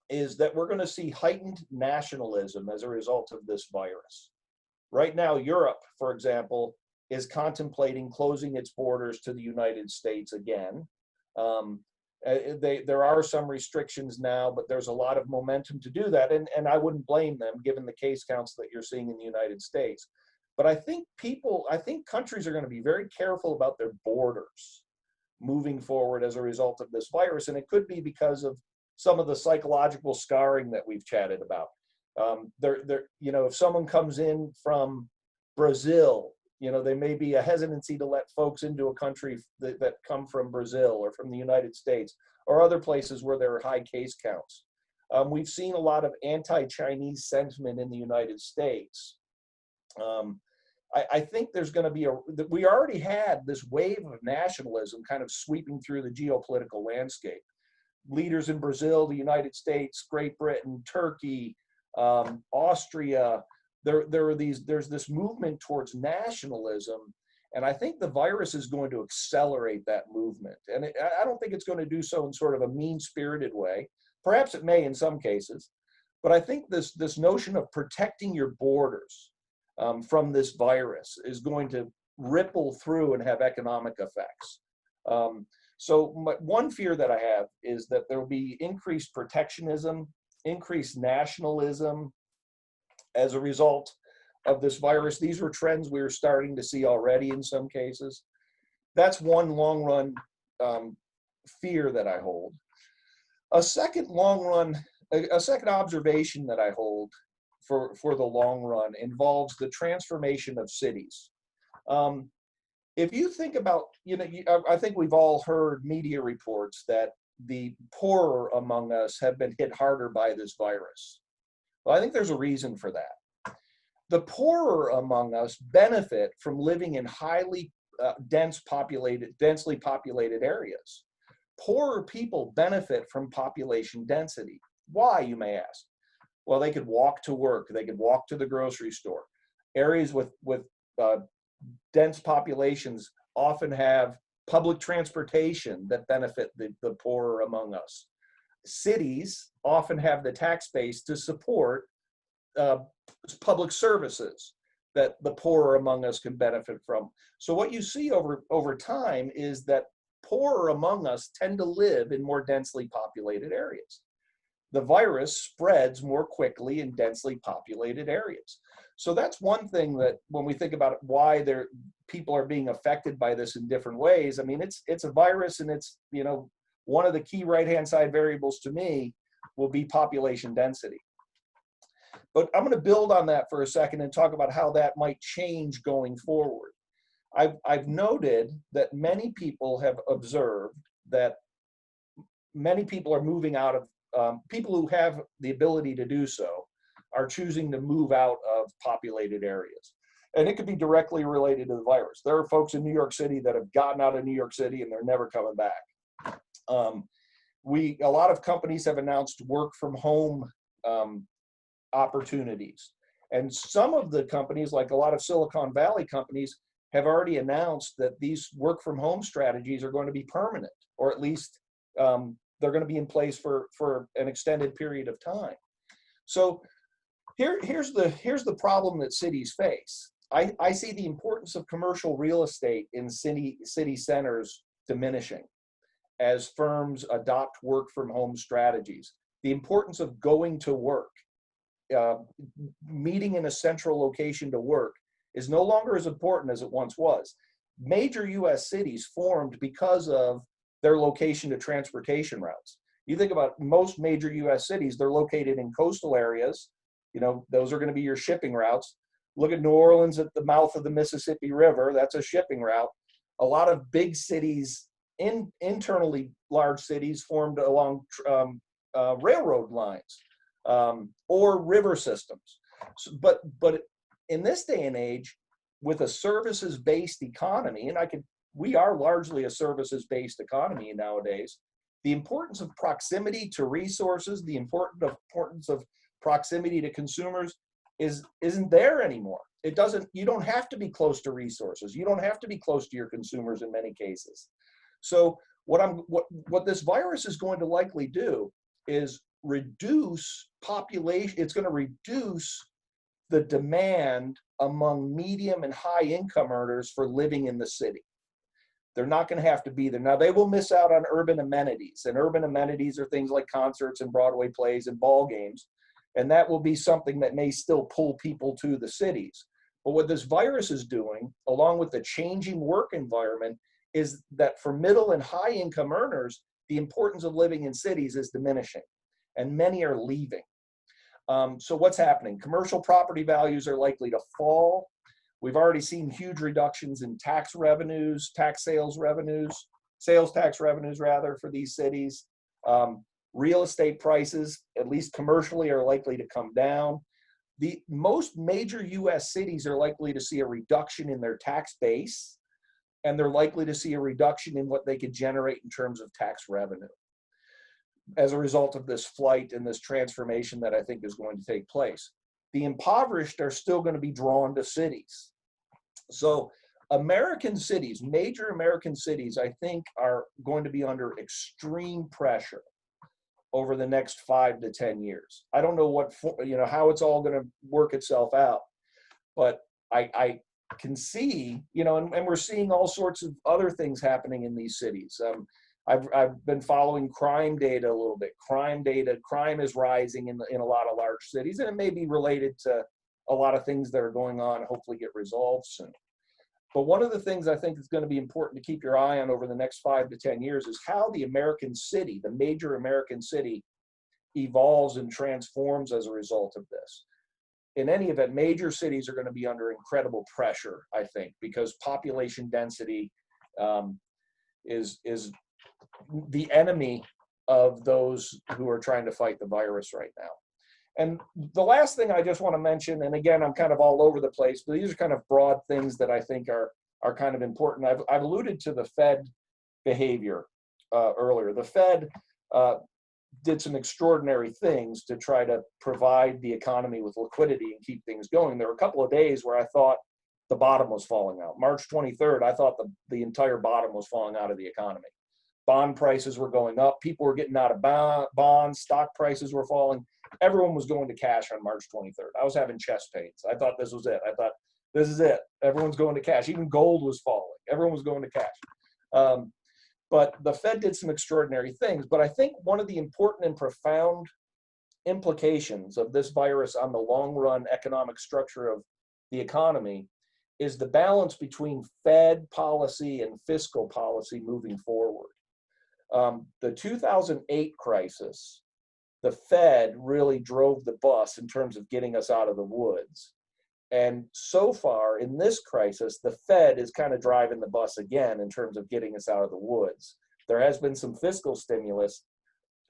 is that we're going to see heightened nationalism as a result of this virus. Right now, Europe, for example, is contemplating closing its borders to the United States again. There are some restrictions now, but there's a lot of momentum to do that. And I wouldn't blame them given the case counts that you're seeing in the United States. But I think countries are going to be very careful about their borders moving forward as a result of this virus. And it could be because of some of the psychological scarring that we've chatted about. If someone comes in from Brazil, there may be a hesitancy to let folks into a country that come from Brazil or from the United States or other places where there are high case counts. We've seen a lot of anti-Chinese sentiment in the United States. I think there's going to be we already had this wave of nationalism kind of sweeping through the geopolitical landscape. Leaders in Brazil, the United States, Great Britain, Turkey, Austria, there's this movement towards nationalism, and I think the virus is going to accelerate that movement. And I don't think it's going to do so in sort of a mean-spirited way. Perhaps it may in some cases, but I think this notion of protecting your borders from this virus is going to ripple through and have economic effects. So one fear that I have is that there will be increased protectionism, increased nationalism as a result of this virus. These were trends we were starting to see already in some cases. That's one long run fear that I hold. A second observation that I hold for the long run involves the transformation of cities. If you think about, I think we've all heard media reports that the poorer among us have been hit harder by this virus. Well, I think there's a reason for that. The poorer among us benefit from living in highly densely populated areas. Poorer people benefit from population density. Why, you may ask? Well, they could walk to work, they could walk to the grocery store. Areas with dense populations often have public transportation that benefit the poorer among us. Cities often have the tax base to support public services that the poorer among us can benefit from. So what you see over time is that poorer among us tend to live in more densely populated areas. The virus spreads more quickly in densely populated areas. So that's one thing that when we think about why people are being affected by this in different ways. I mean, it's a virus, and it's, you know, one of the key right-hand side variables to me will be population density. But I'm going to build on that for a second and talk about how that might change going forward. I've noted that many people have observed that many people are moving out of, people who have the ability to do so are choosing to move out of populated areas. And it could be directly related to the virus. There are folks in New York City that have gotten out of New York City and they're never coming back. A lot of companies have announced work from home opportunities. And some of the companies, like a lot of Silicon Valley companies, have already announced that these work from home strategies are going to be permanent, or at least they're going to be in place for an extended period of time. So here's the problem that cities face. I see the importance of commercial real estate in city centers diminishing as firms adopt work from home strategies. The importance of going to work, meeting in a central location to work, is no longer as important as it once was. Major US cities formed because of their location to transportation routes. You think about most major US cities, they're located in coastal areas. You know, those are going to be your shipping routes. Look at New Orleans at the mouth of the Mississippi River. That's a shipping route. A lot of big cities, internally large cities, formed along railroad lines or river systems. So, but in this day and age, with a services-based economy, and we are largely a services-based economy nowadays, the importance of proximity to resources, the importance of proximity to consumers isn't there anymore. You don't have to be close to resources. You don't have to be close to your consumers in many cases. So what this virus is going to likely do is reduce population. It's going to reduce the demand among medium and high income earners for living in the city. They're not going to have to be there. Now, they will miss out on urban amenities, and urban amenities are things like concerts and Broadway plays and ball games. And that will be something that may still pull people to the cities. But what this virus is doing, along with the changing work environment, is that for middle and high income earners, the importance of living in cities is diminishing, and many are leaving. So what's happening? Commercial property values are likely to fall. We've already seen huge reductions in tax revenues, sales tax revenues rather, for these cities. Real estate prices, at least commercially, are likely to come down. The most major US cities are likely to see a reduction in their tax base, and they're likely to see a reduction in what they could generate in terms of tax revenue as a result of this flight and this transformation that I think is going to take place. The impoverished are still going to be drawn to cities. So American cities, major American cities, I think are going to be under extreme pressure over the next 5 to 10 years. I don't know how it's all going to work itself out, but I can see, and we're seeing all sorts of other things happening in these cities. I've been following crime data a little bit. Crime is rising in a lot of large cities, and it may be related to a lot of things that are going on and hopefully get resolved soon. But one of the things I think is going to be important to keep your eye on over the next 5 to 10 years is how the American city, the major American city, evolves and transforms as a result of this. In any event, major cities are going to be under incredible pressure, I think, because population density is the enemy of those who are trying to fight the virus right now. And the last thing I just want to mention, and again, I'm kind of all over the place, but these are kind of broad things that I think are kind of important. I've alluded to the Fed behavior earlier. The Fed did some extraordinary things to try to provide the economy with liquidity and keep things going. There were a couple of days where I thought the bottom was falling out. March 23rd, I thought the entire bottom was falling out of the economy. Bond prices were going up. People were getting out of bonds. Stock prices were falling. Everyone was going to cash on March 23rd. I was having chest pains. I thought this was it. I thought, this is it. Everyone's going to cash. Even gold was falling. Everyone was going to cash. But the Fed did some extraordinary things. But I think one of the important and profound implications of this virus on the long run economic structure of the economy is the balance between Fed policy and fiscal policy moving forward. The 2008 crisis, the Fed really drove the bus in terms of getting us out of the woods. And so far in this crisis, the Fed is kind of driving the bus again in terms of getting us out of the woods. There has been some fiscal stimulus,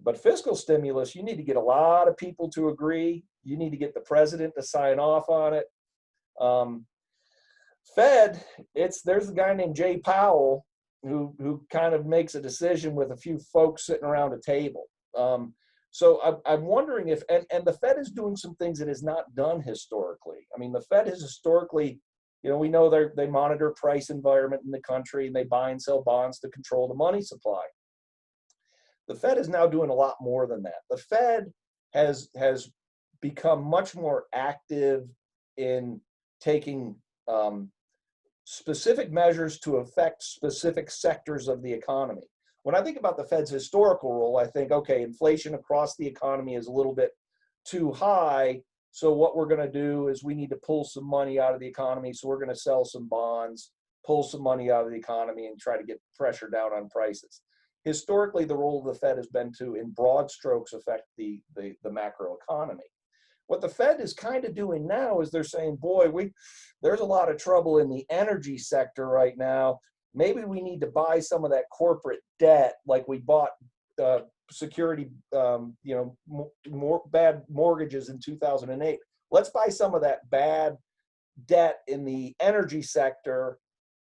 but fiscal stimulus, you need to get a lot of people to agree. You need to get the president to sign off on it. Fed, there's a guy named Jay Powell who kind of makes a decision with a few folks sitting around a table. So I'm wondering if, and the Fed is doing some things it has not done historically. I mean, the Fed has historically, we know they monitor price environment in the country and they buy and sell bonds to control the money supply. The Fed is now doing a lot more than that. The Fed has become much more active in taking specific measures to affect specific sectors of the economy. When I think about the Fed's historical role, I think, okay, inflation across the economy is a little bit too high. So what we're going to do is we need to pull some money out of the economy. So we're going to sell some bonds, pull some money out of the economy and try to get pressure down on prices. Historically, the role of the Fed has been to, in broad strokes, affect the macro economy. What the Fed is kind of doing now is they're saying, boy, there's a lot of trouble in the energy sector right now. Maybe we need to buy some of that corporate debt, like we bought security, more bad mortgages in 2008. Let's buy some of that bad debt in the energy sector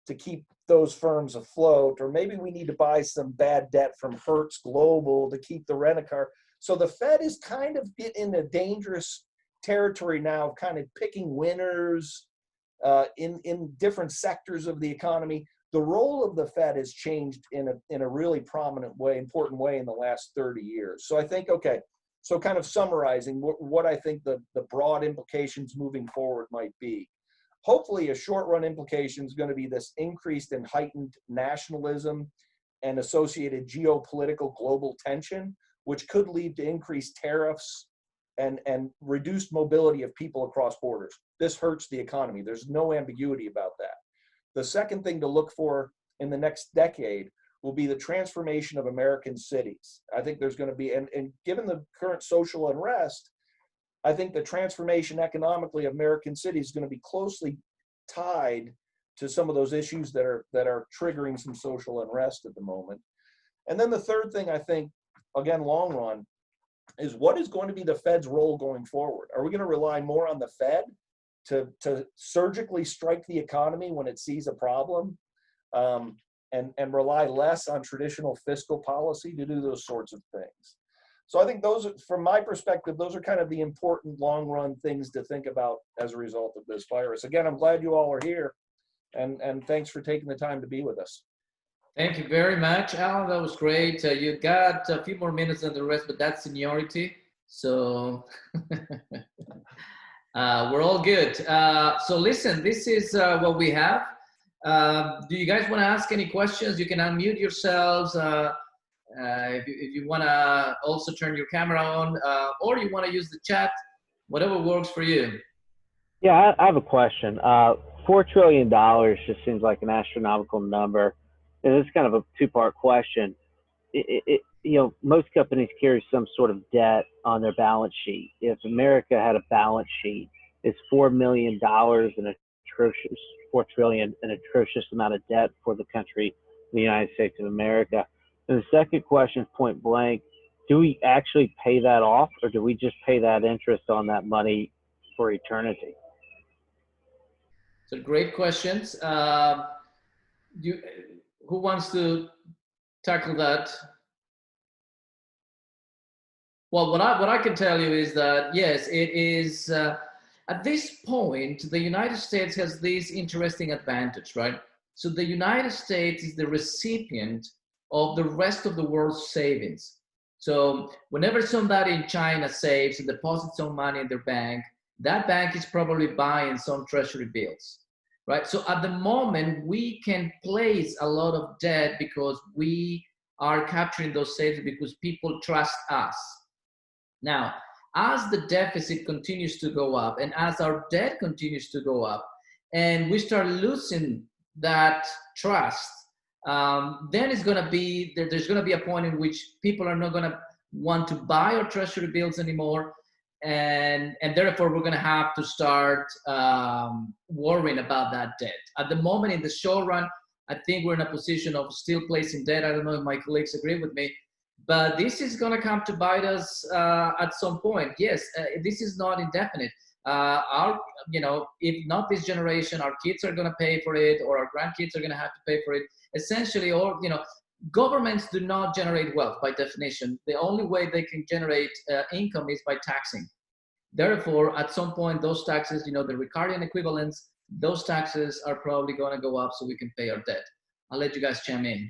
to keep those firms afloat. Or maybe we need to buy some bad debt from Hertz Global to keep the rent-a-car. So the Fed is kind of in a dangerous territory now of kind of picking winners in different sectors of the economy. The role of the Fed has changed in a really prominent way, important way in the last 30 years. So I think, okay, so kind of summarizing what I think the broad implications moving forward might be. Hopefully a short run implication is going to be this increased and heightened nationalism and associated geopolitical global tension, which could lead to increased tariffs and reduced mobility of people across borders. This hurts the economy. There's no ambiguity about that. The second thing to look for in the next decade will be the transformation of American cities. I think there's going to be, and given the current social unrest, I think the transformation economically of American cities is going to be closely tied to some of those issues that are triggering some social unrest at the moment. And then the third thing I think, again, long run, is what is going to be the Fed's role going forward? Are we going to rely more on the Fed to surgically strike the economy when it sees a problem, and rely less on traditional fiscal policy to do those sorts of things? So I think those, from my perspective, those are kind of the important long-run things to think about as a result of this virus. Again, I'm glad you all are here, and thanks for taking the time to be with us. Thank you very much, Alan. That was great. You got a few more minutes than the rest, but that's seniority. So we're all good. So listen, this is what we have. Do you guys want to ask any questions? You can unmute yourselves. If you want to also turn your camera on, or you want to use the chat, whatever works for you. Yeah, I have a question. $4 trillion just seems like an astronomical number. And this is kind of a two-part question. Most companies carry some sort of debt on their balance sheet. If America had a balance sheet, is $4 million an atrocious, $4 trillion an atrocious amount of debt for the country, the United States of America? And the second question, point blank, do we actually pay that off, or do we just pay that interest on that money for eternity? So great questions. Who wants to tackle that? Well, what I can tell you is that, yes, it is, at this point, the United States has this interesting advantage, right? So the United States is the recipient of the rest of the world's savings. So whenever somebody in China saves and deposits some money in their bank, that bank is probably buying some treasury bills, right? So at the moment, we can place a lot of debt because we are capturing those savings because people trust us. Now, as the deficit continues to go up and as our debt continues to go up, and we start losing that trust, then it's going to be, there's going to be a point in which people are not going to want to buy our treasury bills anymore. And therefore, we're going to have to start worrying about that debt. At the moment, in the short run, I think we're in a position of still placing debt. I don't know if my colleagues agree with me, but this is going to come to bite us at some point. Yes, this is not indefinite. If not this generation, our kids are going to pay for it, or our grandkids are going to have to pay for it. Essentially, or governments do not generate wealth by definition. The only way they can generate income is by taxing. Therefore, at some point, those taxes, the Ricardian equivalents, those taxes are probably going to go up so we can pay our debt. I'll let you guys chime in.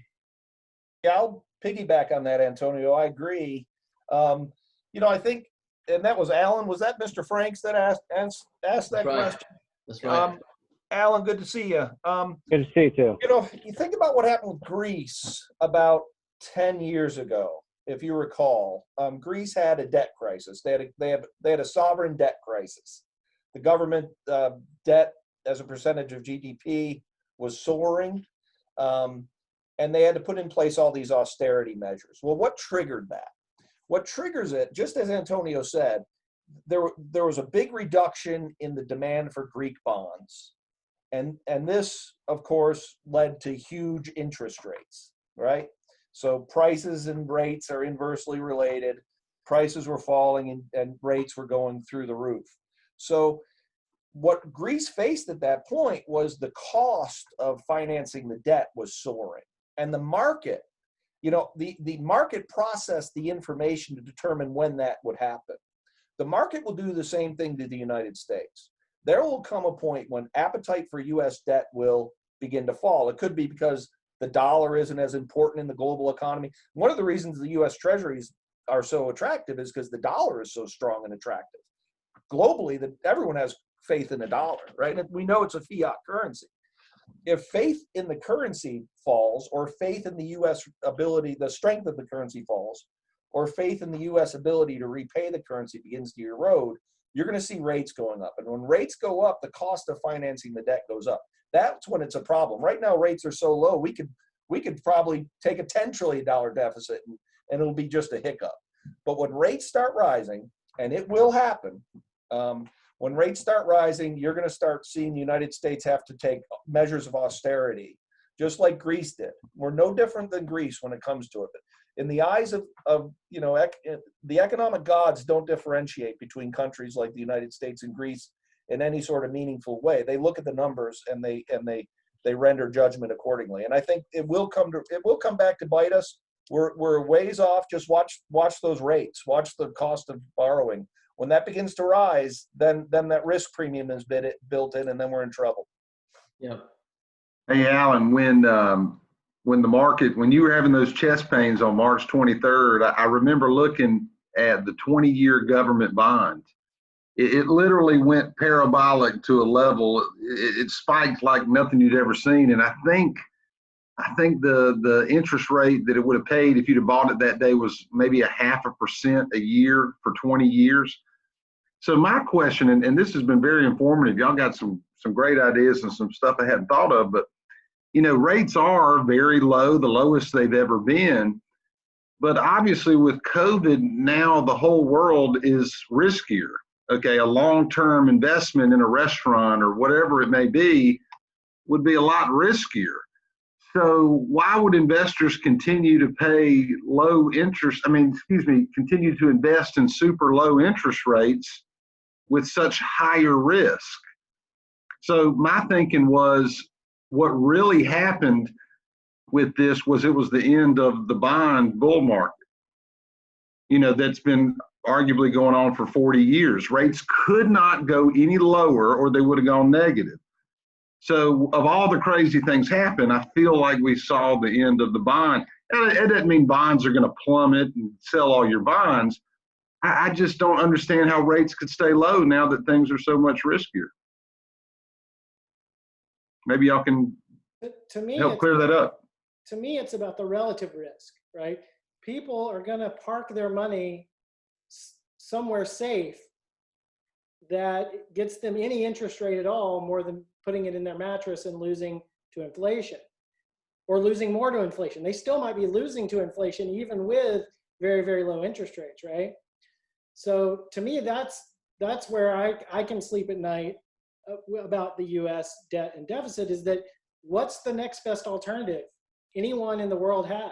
Yeah, I'll piggyback on that, Antonio. I agree. I think, and that was Alan. Was that Mr. Franks that asked that question? That's right. Alan, good to see you. Good to see you too. You think about what happened with Greece about 10 years ago, if you recall. Greece had a debt crisis. They had a sovereign debt crisis. The government debt as a percentage of GDP was soaring, and they had to put in place all these austerity measures. Well, what triggered that? What triggers it, just as Antonio said, there was a big reduction in the demand for Greek bonds. And this, of course, led to huge interest rates, right? So prices and rates are inversely related. Prices were falling and rates were going through the roof. So what Greece faced at that point was the cost of financing the debt was soaring. And the market, the market processed the information to determine when that would happen. The market will do the same thing to the United States. There will come a point when appetite for U.S. debt will begin to fall. It could be because the dollar isn't as important in the global economy. One of the reasons the U.S. treasuries are so attractive is because the dollar is so strong and attractive. Globally, everyone has faith in the dollar, right? And we know it's a fiat currency. If faith in the currency falls, or faith in the U.S. ability, the strength of the currency falls, or faith in the U.S. ability to repay the currency begins to erode, you're going to see rates going up. And when rates go up, the cost of financing the debt goes up. That's when it's a problem. Right now, rates are so low, we could probably take a $10 trillion deficit and it'll be just a hiccup. But when rates start rising, and it will happen, when rates start rising, you're going to start seeing the United States have to take measures of austerity, just like Greece did. We're no different than Greece when it comes to it. In the eyes of the economic gods don't differentiate between countries like the United States and Greece in any sort of meaningful way. They look at the numbers and they render judgment accordingly. And I think it will come back to bite us. We're ways off. Just watch those rates. Watch the cost of borrowing. When that begins to rise, then that risk premium is built in, and then we're in trouble. Yeah. Hey, Alan, when you were having those chest pains on March 23rd, I remember looking at the 20-year government bond. It literally went parabolic to a level. It spiked like nothing you'd ever seen. And I think the interest rate that it would have paid if you'd have bought it that day was maybe 0.5% a year for 20 years. So my question, and this has been very informative. Y'all got some great ideas and some stuff I hadn't thought of, but rates are very low, the lowest they've ever been. But obviously with COVID, now the whole world is riskier. Okay, a long-term investment in a restaurant or whatever it may be would be a lot riskier. So why would investors continue to pay continue to invest in super low interest rates with such higher risk? So my thinking was, what really happened with this was it was the end of the bond bull market, that's been arguably going on for 40 years. Rates could not go any lower or they would have gone negative. So of all the crazy things happen, I feel like we saw the end of the bond. It doesn't mean bonds are going to plummet and sell all your bonds. I just don't understand how rates could stay low now that things are so much riskier. Maybe y'all can help clear that up. To me, it's about the relative risk, right? People are going to park their money somewhere safe that gets them any interest rate at all more than putting it in their mattress and losing to inflation, or losing more to inflation. They still might be losing to inflation even with very, very low interest rates, right? So to me, that's where I can sleep at night about the US debt and deficit, is that what's the next best alternative anyone in the world has?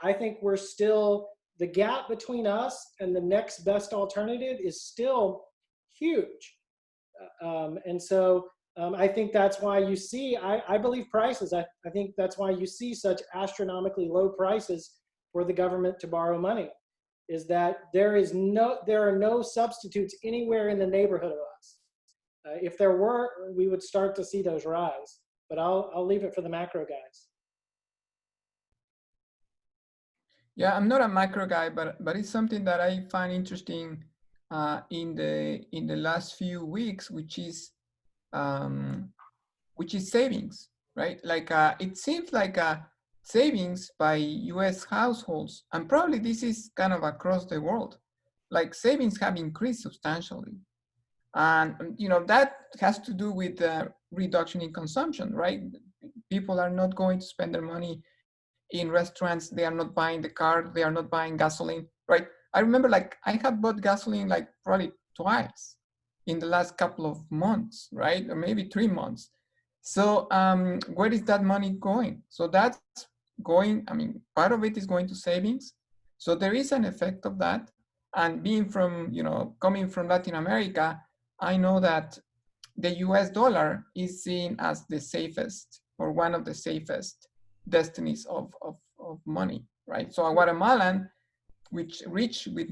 I think we're still, the gap between us and the next best alternative is still huge. And so I think that's why you see, I believe prices, I think that's why you see such astronomically low prices for the government to borrow money, is that there are no substitutes anywhere in the neighborhood of us. If there were, we would start to see those rise, but I'll leave it for the macro guys. Yeah, I'm not a macro guy, but it's something that I find interesting in the last few weeks, which is savings, right? Like it seems like savings by U.S. households, and probably this is kind of across the world, like savings have increased substantially, and that has to do with the reduction in consumption, right? People are not going to spend their money in restaurants. They are not buying the car. They are not buying gasoline, right? I remember, like, I have bought gasoline like probably twice in the last couple of months, right? Or maybe 3 months. So where is that money going? So that's going, I mean, part of it is going to savings. So there is an effect of that. And being from, coming from Latin America, I know that the US dollar is seen as the safest, or one of the safest destinies of money, right? So a Guatemalan, which rich with,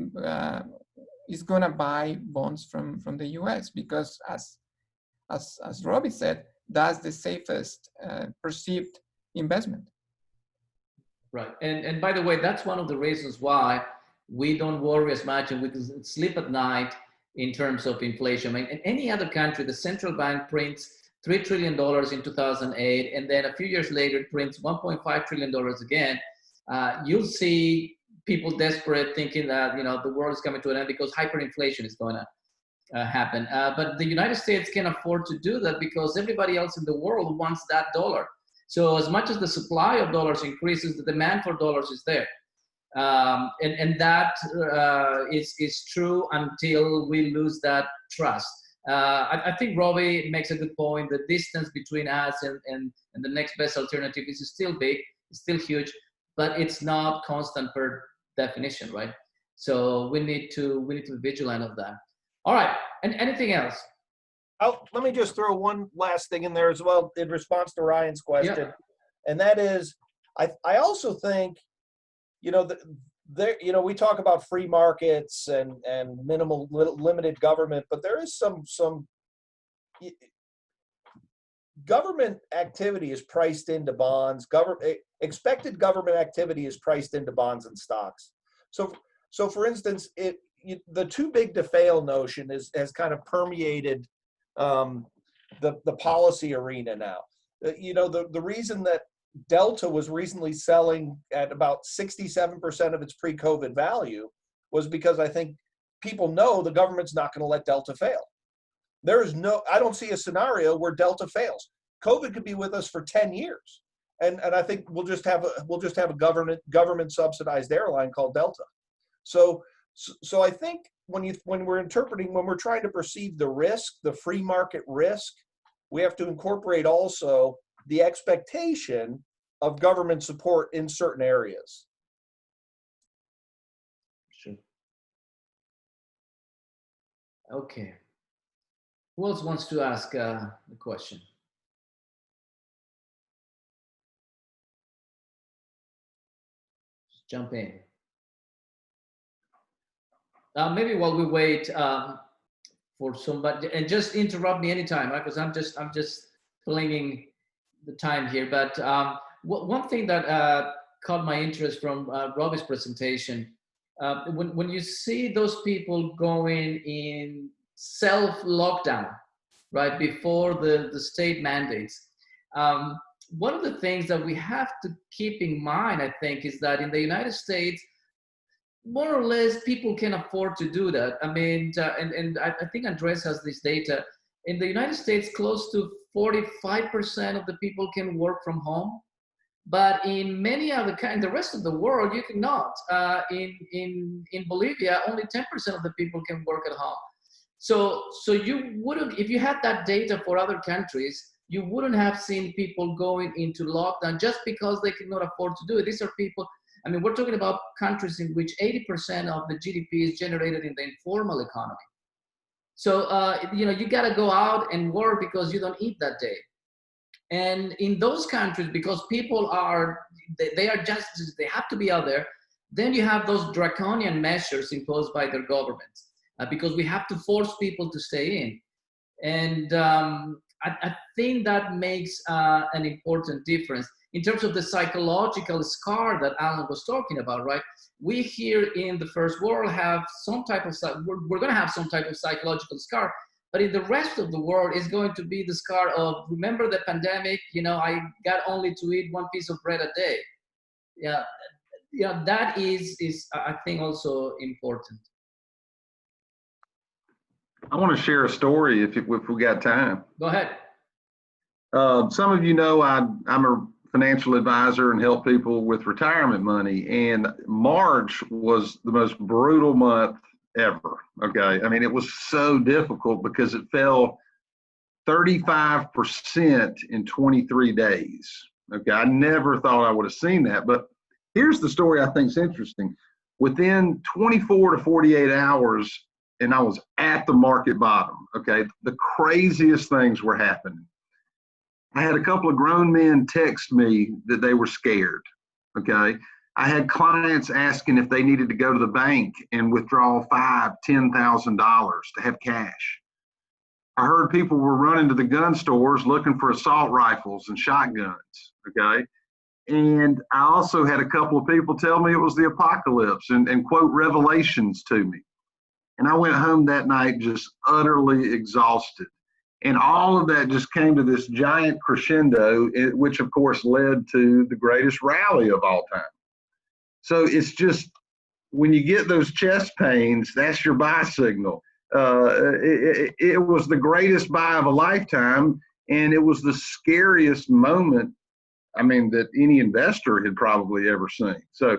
is gonna buy bonds from the US, because as Robbie said, that's the safest perceived investment. Right. And by the way, that's one of the reasons why we don't worry as much and we can sleep at night in terms of inflation. I mean, in any other country, the central bank prints $3 trillion in 2008, and then a few years later it prints $1.5 trillion again. You'll see people desperate, thinking that the world is coming to an end because hyperinflation is going to happen. But the United States can afford to do that because everybody else in the world wants that dollar. So as much as the supply of dollars increases, the demand for dollars is there. And that is true until we lose that trust. I think Robbie makes a good point. The distance between us and the next best alternative is still big, it's still huge, but it's not constant per definition, right? So we need to be vigilant of that. All right, and anything else? Let me just throw one last thing in there as well in response to Ryan's question, Yeah. and that is, I also think, we talk about free markets and minimal limited government, but there is some government activity is priced into bonds. Expected government activity is priced into bonds and stocks. So for instance, the too big to fail notion has kind of permeated the policy arena now. The reason that Delta was recently selling at about 67% of its pre-COVID value was because I think people know the government's not going to let Delta fail. I don't see a scenario where Delta fails. COVID could be with us for 10 years. And I think we'll just have a government subsidized airline called Delta. So I think when we're trying to perceive the risk, the free market risk, we have to incorporate also the expectation of government support in certain areas. Sure. Okay. Who else wants to ask a question? Just jump in. Maybe while we wait for somebody, and just interrupt me anytime, right? Because I'm just flinging the time here. But one thing that caught my interest from Robbie's presentation, when you see those people going in self-lockdown, right, before the state mandates, one of the things that we have to keep in mind, I think, is that in the United States, more or less people can afford to do that. I mean, and I think Andres has this data. In the United States, close to 45% of the people can work from home. But in many other in the rest of the world, you cannot. In Bolivia, only 10% of the people can work at home. So you wouldn't, if you had that data for other countries, you wouldn't have seen people going into lockdown just because they could not afford to do it. These are people, I mean, we're talking about countries in which 80% of the GDP is generated in the informal economy. So, you got to go out and work because you don't eat that day. And in those countries, because people they have to be out there, then you have those draconian measures imposed by their governments because we have to force people to stay in. And I think that makes an important difference in terms of the psychological scar that Alan was talking about, right? We here in the first world have some type of, we're going to have some type of psychological scar, but in the rest of the world is going to be the scar of, remember the pandemic, I got only to eat one piece of bread a day. Yeah, that is I think also important. I want to share a story if we got time. Go ahead. Some of you know I'm a financial advisor and help people with retirement money. And March was the most brutal month ever. Okay. I mean, it was so difficult because it fell 35% in 23 days. Okay. I never thought I would have seen that. But here's the story I think is interesting. Within 24 to 48 hours, and I was at the market bottom. Okay. The craziest things were happening. I had a couple of grown men text me that they were scared, okay? I had clients asking if they needed to go to the bank and withdraw $5,000, $10,000 to have cash. I heard people were running to the gun stores looking for assault rifles and shotguns, okay? And I also had a couple of people tell me it was the apocalypse and quote revelations to me. And I went home that night just utterly exhausted. And all of that just came to this giant crescendo, which of course led to the greatest rally of all time. So it's just, when you get those chest pains, that's your buy signal. It was the greatest buy of a lifetime, and it was the scariest moment, I mean, that any investor had probably ever seen. So,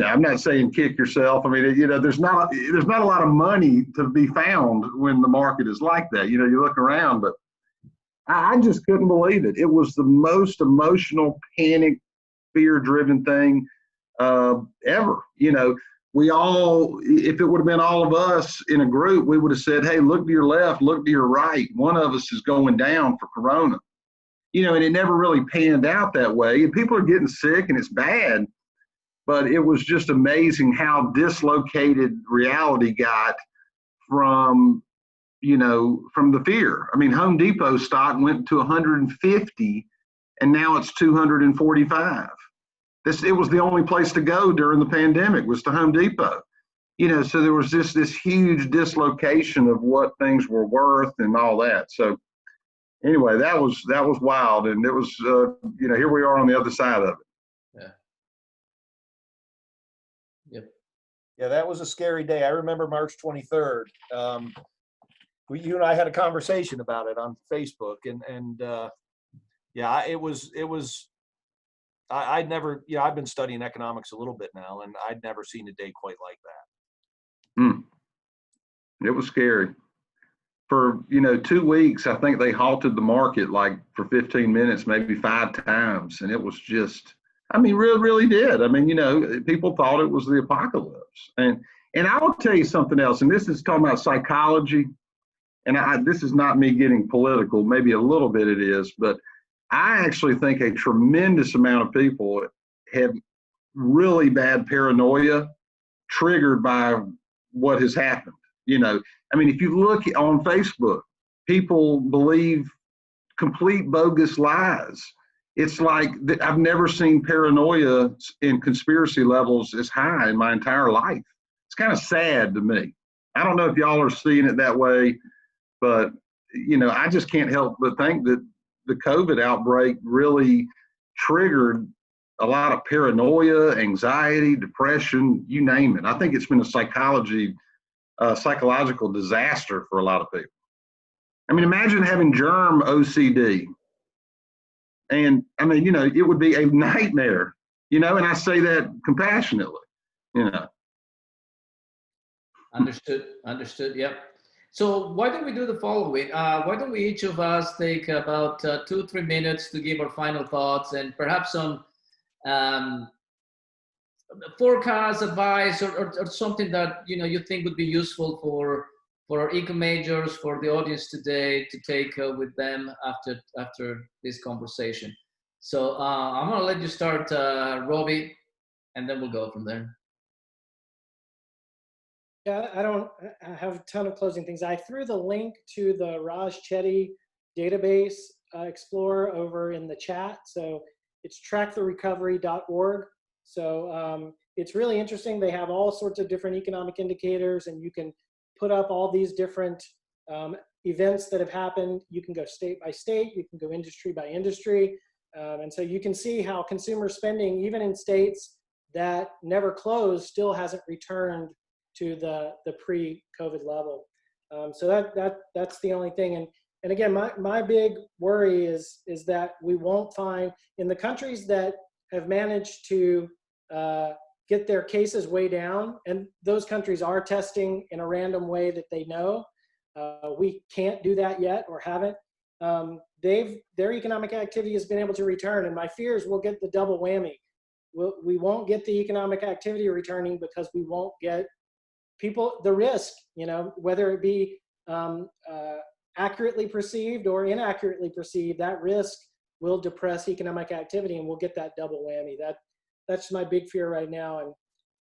I'm not saying kick yourself. I mean, there's not a lot of money to be found when the market is like that. You look around, but I just couldn't believe it. It was the most emotional, panic, fear-driven thing ever. We all, if it would have been all of us in a group, we would have said, hey, look to your left, look to your right. One of us is going down for Corona. And it never really panned out that way. And people are getting sick, and it's bad. But it was just amazing how dislocated reality got from the fear. I mean, Home Depot stock went to 150, and now it's 245. It was the only place to go during the pandemic, was to Home Depot. So there was just this huge dislocation of what things were worth and all that. So anyway, that was wild, and it was here we are on the other side of it. Yeah. Yep. Yeah, that was a scary day. I remember March 23rd. You and I had a conversation about it on Facebook, and it was. I'd never, I've been studying economics a little bit now, and I'd never seen a day quite like that. It was scary. For 2 weeks, I think they halted the market like for 15 minutes, maybe 5 times, and it was just. I mean, really did. I mean, people thought it was the apocalypse. And I will tell you something else, and this is talking about psychology, and this is not me getting political, maybe a little bit it is, but I actually think a tremendous amount of people have really bad paranoia triggered by what has happened. I mean, if you look on Facebook, people believe complete bogus lies. It's like I've never seen paranoia in conspiracy levels as high in my entire life. It's kind of sad to me. I don't know if y'all are seeing it that way, but, I just can't help but think that the COVID outbreak really triggered a lot of paranoia, anxiety, depression, you name it. I think it's been a psychological disaster for a lot of people. I mean, imagine having germ OCD. And I mean, you know, it would be a nightmare, you know, and I say that compassionately, you know. Understood. Yep. So why don't we do the following? Why don't we each of us take about 2-3 minutes to give our final thoughts and perhaps some forecast advice or something that you think would be useful for our eco majors, for the audience today to take with them after this conversation. So I'm gonna let you start, Robbie, and then we'll go from there. Yeah, I have a ton of closing things. I threw the link to the Raj Chetty database explorer over in the chat. So it's tracktherecovery.org. So it's really interesting. They have all sorts of different economic indicators, and you can put up all these different events that have happened. You can go state by state, you can go industry by industry. And so you can see how consumer spending, even in states that never closed, still hasn't returned to the pre-COVID level. So that's the only thing. And again, my big worry is that we won't find, in the countries that have managed to get their cases way down, and those countries are testing in a random way that they know. We can't do that yet, or haven't. Their economic activity has been able to return, and my fear is we'll get the double whammy. We won't get the economic activity returning because we won't get people, the risk, whether it be accurately perceived or inaccurately perceived, that risk will depress economic activity, and we'll get that double whammy. That's my big fear right now,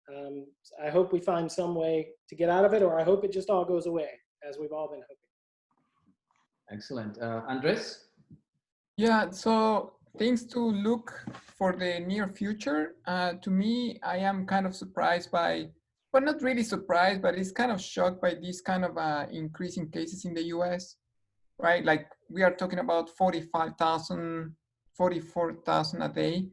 and I hope we find some way to get out of it, or I hope it just all goes away, as we've all been hoping. Excellent. Andres? Yeah, so things to look for the near future. To me, I am kind of surprised by, well, not really surprised, but it's kind of shocked by this kind of increase in cases in the US, right? Like we are talking about 45,000, 44,000 a day.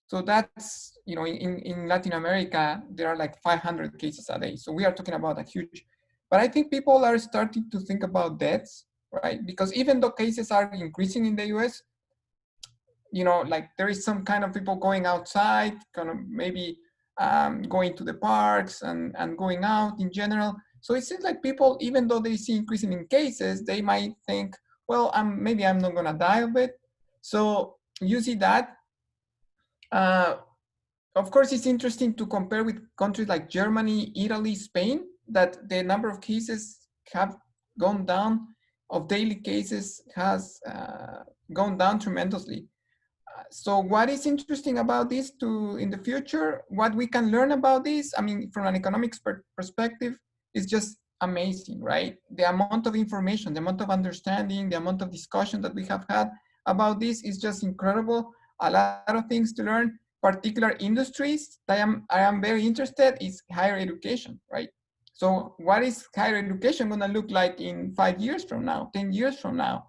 So that's, in Latin America, there are like 500 cases a day. So we are talking about a huge, but I think people are starting to think about deaths, right? Because even though cases are increasing in the US, like there is some kind of people going outside, kind of maybe going to the parks and going out in general. So it seems like people, even though they see increasing in cases, they might think, well, maybe I'm not gonna die of it. So you see that. Of course, it's interesting to compare with countries like Germany, Italy, Spain, that the number of cases have gone down, of daily cases has gone down tremendously. So what is interesting about this in the future, what we can learn about this, I mean, from an economics perspective, is just amazing, right? The amount of information, the amount of understanding, the amount of discussion that we have had about this is just incredible. A lot of things to learn. Particular industries that I am very interested is higher education, right? So what is higher education gonna look like in 5 years from now, 10 years from now?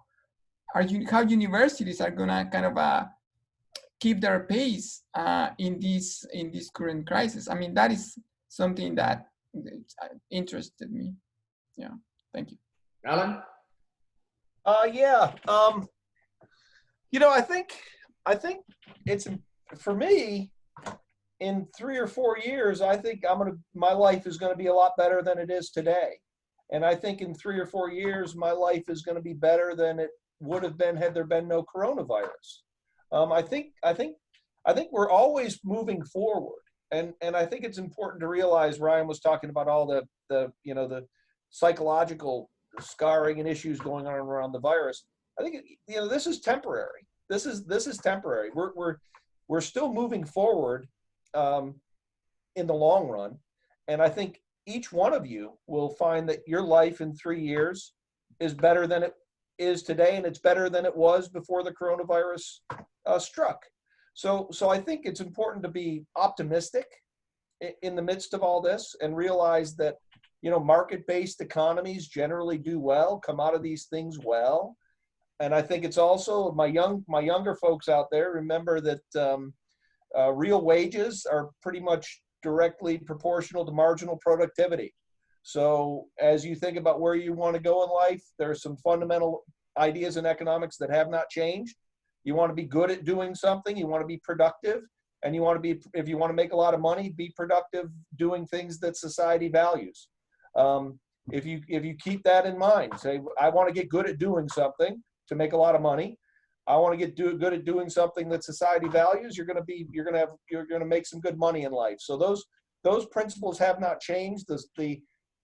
How universities are gonna kind of keep their pace in this current crisis? I mean, that is something that interested me. Yeah, thank you. Alan? Yeah. I think it's, for me, in 3 or 4 years, I think my life is going to be a lot better than it is today. And I think in 3 or 4 years, my life is going to be better than it would have been had there been no coronavirus. I think we're always moving forward. And I think it's important to realize, Ryan was talking about all the psychological scarring and issues going on around the virus. I think, this is temporary. This is temporary. We're still moving forward in the long run. And I think each one of you will find that your life in 3 years is better than it is today, and it's better than it was before the coronavirus struck. So I think it's important to be optimistic in the midst of all this and realize that, market-based economies generally do well, come out of these things well. And I think it's also my younger folks out there, remember that Real wages are pretty much directly proportional to marginal productivity. So as you think about where you want to go in life, there are some fundamental ideas in economics that have not changed. You want to be good at doing something, you want to be productive, and you want to be, if you want to make a lot of money, be productive doing things that society values. If you keep that in mind, say, I want to get good at doing something to make a lot of money. I want to get good at doing something that society values. You're going to make some good money in life. So those principles have not changed.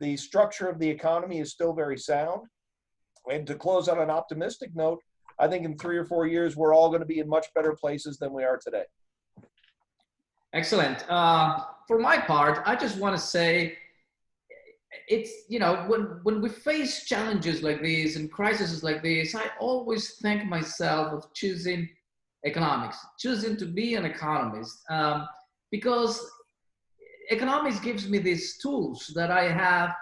The structure of the economy is still very sound. And to close on an optimistic note, I think in 3 or 4 years, we're all going to be in much better places than we are today. Excellent. For my part, I just want to say, it's, you know, when we face challenges like these and crises like this, I always thank myself of choosing economics, choosing to be an economist, because economics gives me these tools that I have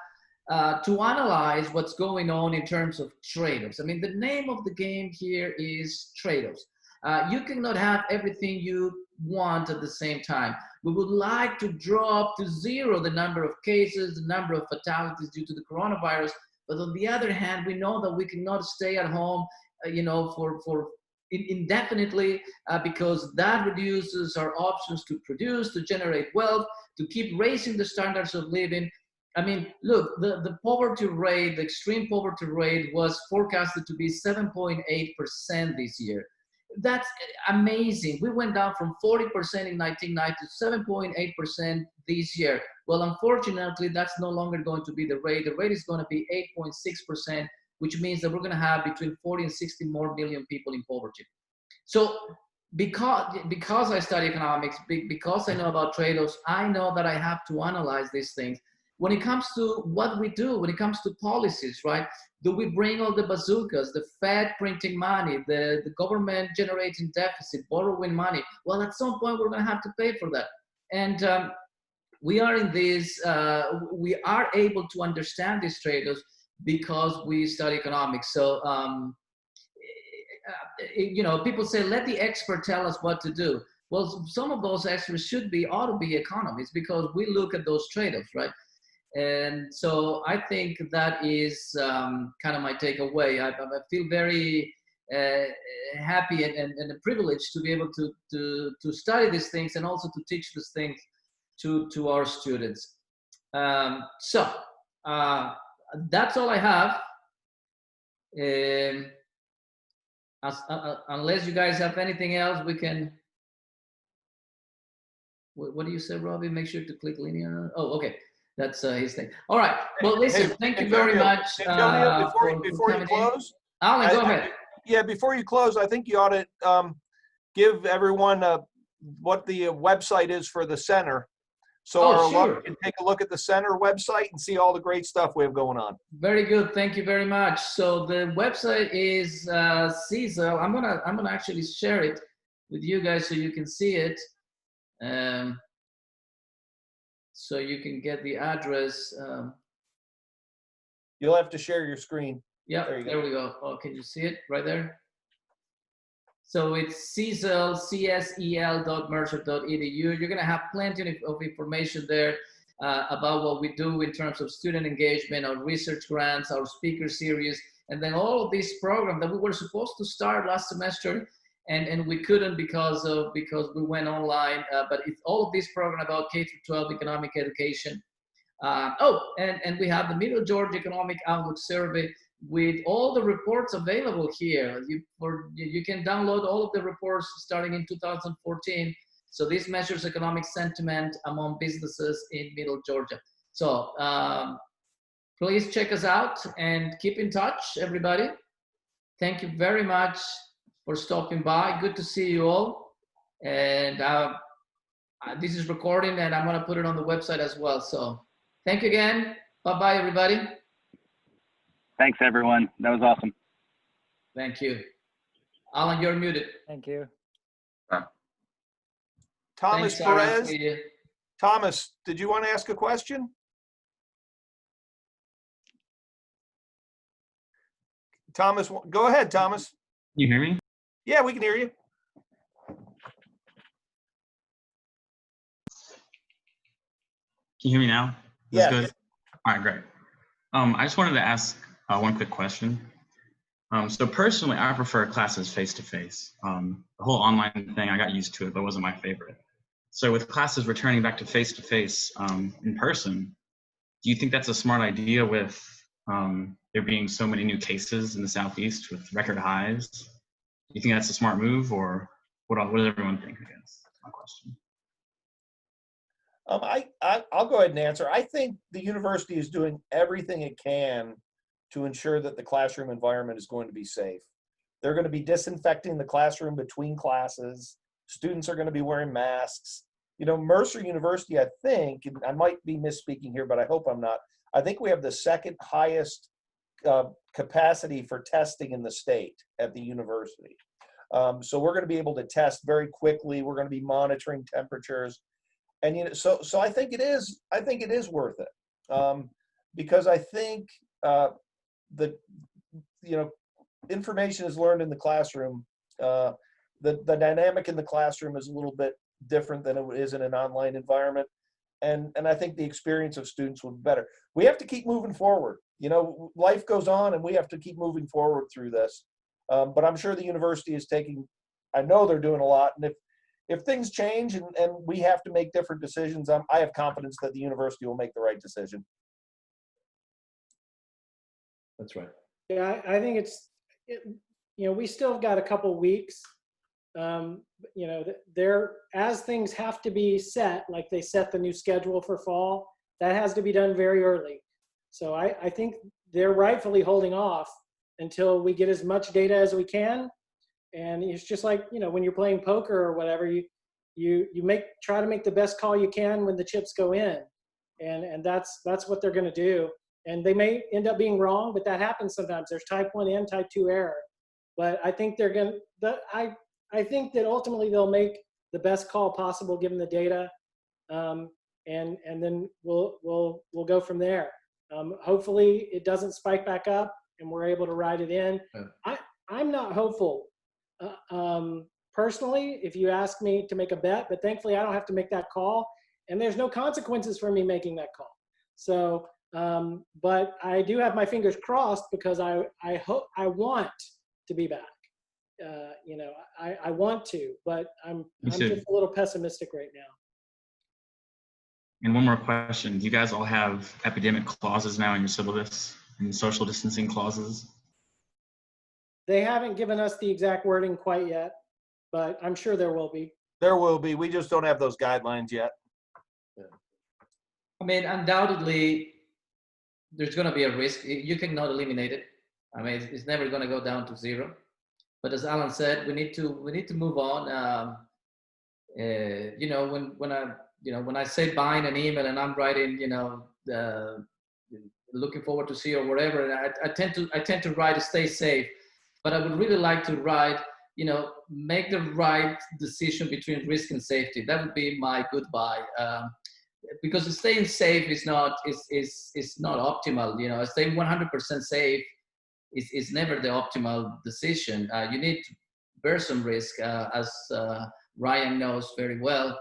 to analyze what's going on in terms of trade-offs. I mean, the name of the game here is trade-offs. You cannot have everything you want at the same time. We would like to drop to zero the number of cases, the number of fatalities due to the coronavirus. But on the other hand, we know that we cannot stay at home, you know, for indefinitely, because that reduces our options to produce, to generate wealth, to keep raising the standards of living. I mean, look, the poverty rate, the extreme poverty rate was forecasted to be 7.8% this year. That's amazing. We went down from 40% in 1990 to 7.8% this year. Well, unfortunately, that's no longer going to be the rate. The rate is going to be 8.6%, which means that we're going to have between 40 and 60 more million people in poverty. So because I study economics, because I know about trade-offs, I know that I have to analyze these things. When it comes to what we do, when it comes to policies, right? Do we bring all the bazookas, the Fed printing money, the government generating deficit, borrowing money? Well, at some point, we're going to have to pay for that. And we are in this, we are able to understand these trade-offs because we study economics. So, you know, people say, let the expert tell us what to do. Well, some of those experts ought to be economists, because we look at those trade-offs, right? And so I think that is kind of my takeaway. I feel very happy and privileged to be able to study these things and also to teach these things to our students. So that's all I have. Unless you guys have anything else, we can. What do you say, Robbie? Make sure to click linear. Oh, okay. That's his thing. All right. Well, listen, thank you very much. Antonio, before you close, Alan, go ahead. Yeah, before you close, I think you ought to give everyone what the website is for the center, so our alumni can take a look at the center website and see all the great stuff we have going on. Very good. Thank you very much. So the website is CSEL. I'm gonna actually share it with you guys so you can see it. So you can get the address. You'll have to share your screen. Yeah, there we go. Oh, can you see it right there? So it's csel.mercer.edu. You're going to have plenty of information there about what we do in terms of student engagement, our research grants, our speaker series, and then all of these programs that we were supposed to start last semester. And we couldn't because we went online, but it's all of this program about K-12 economic education. And we have the Middle Georgia Economic Outlook Survey with all the reports available here. You can download all of the reports starting in 2014. So this measures economic sentiment among businesses in Middle Georgia. So please check us out and keep in touch, everybody. Thank you very much for stopping by. Good to see you all. And this is recording, and I'm going to put it on the website as well. So thank you again. Bye-bye, everybody. Thanks, everyone. That was awesome. Thank you. Alan, you're muted. Thank you. Thomas Perez. Thomas, did you want to ask a question? Thomas, go ahead, Thomas. You hear me? Yeah, we can hear you. you hear me now? Is Yes. this good? All right, great. I just wanted to ask one quick question. So personally, I prefer classes face-to-face. The whole online thing, I got used to it, but it wasn't my favorite. So with classes returning back to face-to-face in person, do you think that's a smart idea with there being so many new cases in the Southeast with record highs? Do you think that's a smart move, or what does everyone think, I guess? That's my question. I'll go ahead and answer. I think the university is doing everything it can to ensure that the classroom environment is going to be safe. They're going to be disinfecting the classroom between classes. Students are going to be wearing masks. You know, Mercer University, I think, and I might be misspeaking here, but I hope I'm not, I think we have the second highest capacity for testing in the state at the university. So we're going to be able to test very quickly. We're going to be monitoring temperatures. And, you know, so I think it is worth it, because I think information is learned in the classroom. The dynamic in the classroom is a little bit different than it is in an online environment. And I think the experience of students will be better. We have to keep moving forward. You know, life goes on and we have to keep moving forward through this. But I'm sure the university is I know they're doing a lot. And if things change and we have to make different decisions, I have confidence that the university will make the right decision. That's right. Yeah, I think we still have got a couple weeks. As things have to be set, like they set the new schedule for fall, that has to be done very early. So I think they're rightfully holding off until we get as much data as we can. And it's just like, when you're playing poker or whatever, you try to make the best call you can when the chips go in. And that's what they're going to do. And they may end up being wrong, but that happens sometimes. There's type 1 and type 2 error. But I think I think that ultimately they'll make the best call possible given the data, and then we'll go from there. Hopefully it doesn't spike back up and we're able to ride it in. Yeah. I'm not hopeful personally, if you ask me to make a bet, but thankfully I don't have to make that call, and there's no consequences for me making that call. So, but I do have my fingers crossed because I want to be back. I want to, but I'm just a little pessimistic right now. And one more question. Do you guys all have epidemic clauses now in your syllabus and social distancing clauses? They haven't given us the exact wording quite yet, but I'm sure there will be. There will be. We just don't have those guidelines yet. Yeah. I mean, undoubtedly, there's going to be a risk. You cannot eliminate it. I mean, it's never going to go down to zero. But as Alan said, we need to move on. When I say buying an email and I'm writing, looking forward to see or whatever, and I tend to write stay safe. But I would really like to write, make the right decision between risk and safety. That would be my goodbye. Because staying safe is not optimal. Staying 100% safe is never the optimal decision. You need to bear some risk, as Ryan knows very well,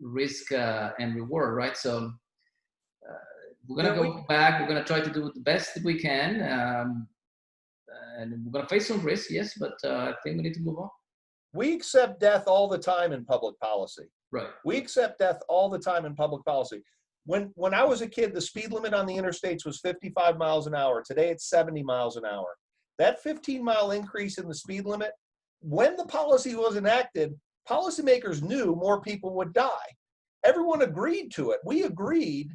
risk and reward, right? So we're going to go back. We're going to try to do the best that we can. And we're going to face some risk, yes, but I think we need to move on. We accept death all the time in public policy. Right. We accept death all the time in public policy. When I was a kid, the speed limit on the interstates was 55 miles an hour. Today, it's 70 miles an hour. That 15-mile increase in the speed limit, when the policy was enacted, policymakers knew more people would die. Everyone agreed to it. We agreed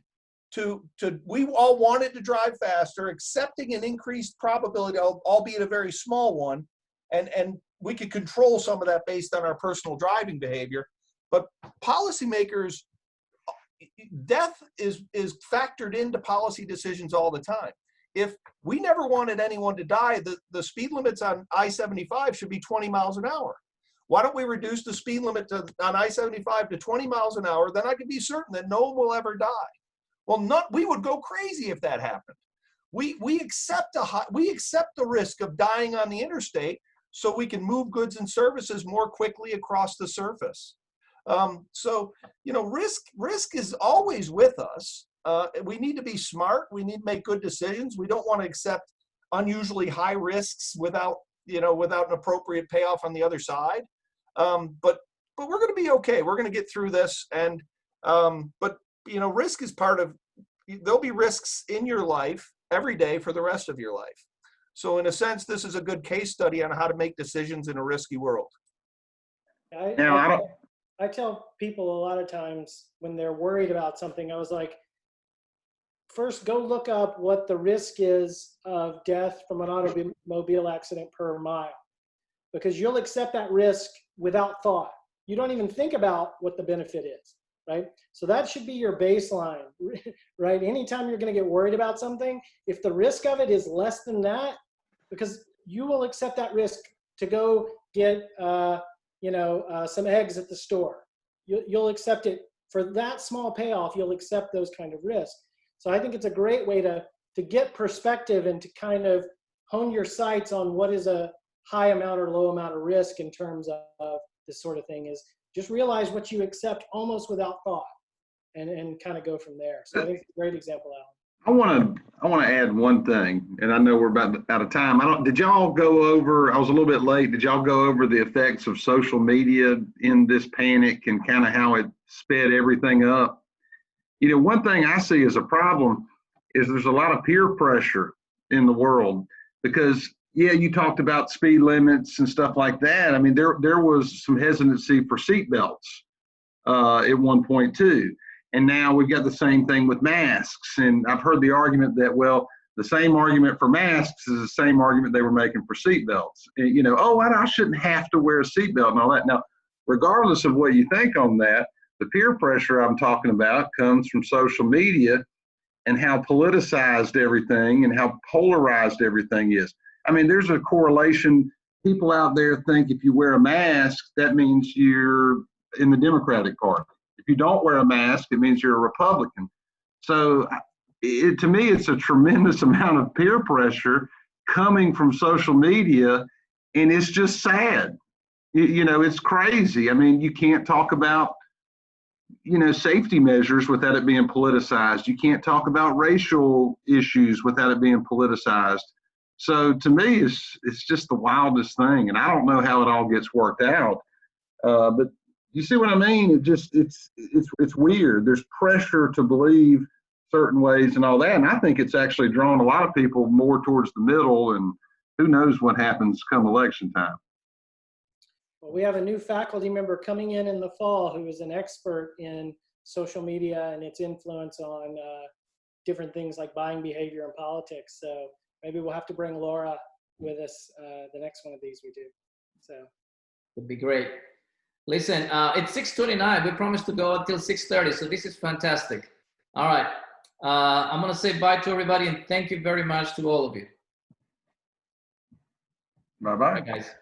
we all wanted to drive faster, accepting an increased probability, albeit a very small one, and we could control some of that based on our personal driving behavior. But policymakers, death is factored into policy decisions all the time. If we never wanted anyone to die, the speed limits on I-75 should be 20 miles an hour. Why don't we reduce the speed limit on I-75 to 20 miles an hour? Then I can be certain that no one will ever die. Well, we would go crazy if that happened. We accept the risk of dying on the interstate so we can move goods and services more quickly across the surface. So, risk is always with us. We need to be smart. We need to make good decisions. We don't want to accept unusually high risks without an appropriate payoff on the other side. But we're going to be okay. We're going to get through this. And, but risk is part of, there'll be risks in your life every day for the rest of your life. So in a sense, this is a good case study on how to make decisions in a risky world. I tell people a lot of times when they're worried about something, I was like, first go look up what the risk is of death from an automobile accident per mile, because you'll accept that risk without thought. You don't even think about what the benefit is, right? So that should be your baseline, right? Anytime you're going to get worried about something, if the risk of it is less than that, because you will accept that risk to go get some eggs at the store. You'll accept it for that small payoff. You'll accept those kind of risks. So I think it's a great way to get perspective and to kind of hone your sights on what is a high amount or low amount of risk in terms of this sort of thing, is just realize what you accept almost without thought and kind of go from there. So I think it's a great example, Alan. I want to add one thing, and I know we're about out of time. Did y'all go over, I was a little bit late, did y'all go over the effects of social media in this panic and kind of how it sped everything up? One thing I see as a problem is there's a lot of peer pressure in the world because, you talked about speed limits and stuff like that. I mean, there was some hesitancy for seatbelts at one point too. And now we've got the same thing with masks. And I've heard the argument that, well, the same argument for masks is the same argument they were making for seatbelts. I shouldn't have to wear a seatbelt and all that. Now, regardless of what you think on that, the peer pressure I'm talking about comes from social media and how politicized everything and how polarized everything is. I mean, there's a correlation. People out there think if you wear a mask, that means you're in the Democratic Party. If you don't wear a mask, it means you're a Republican. So to me, it's a tremendous amount of peer pressure coming from social media, and it's just sad. It's crazy. I mean, you can't talk about, safety measures without it being politicized. You can't talk about racial issues without it being politicized. So to me, it's just the wildest thing, and I don't know how it all gets worked out. But you see what I mean? It's weird. There's pressure to believe certain ways and all that. And I think it's actually drawn a lot of people more towards the middle, and who knows what happens come election time. Well, we have a new faculty member coming in the fall who is an expert in social media and its influence on different things like buying behavior and politics. So maybe we'll have to bring Laura with us the next one of these we do. So would be great. Listen, it's 6:29. We promised to go until 6:30, so this is fantastic. All right. I'm going to say bye to everybody, and thank you very much to all of you. Bye-bye. Bye, guys.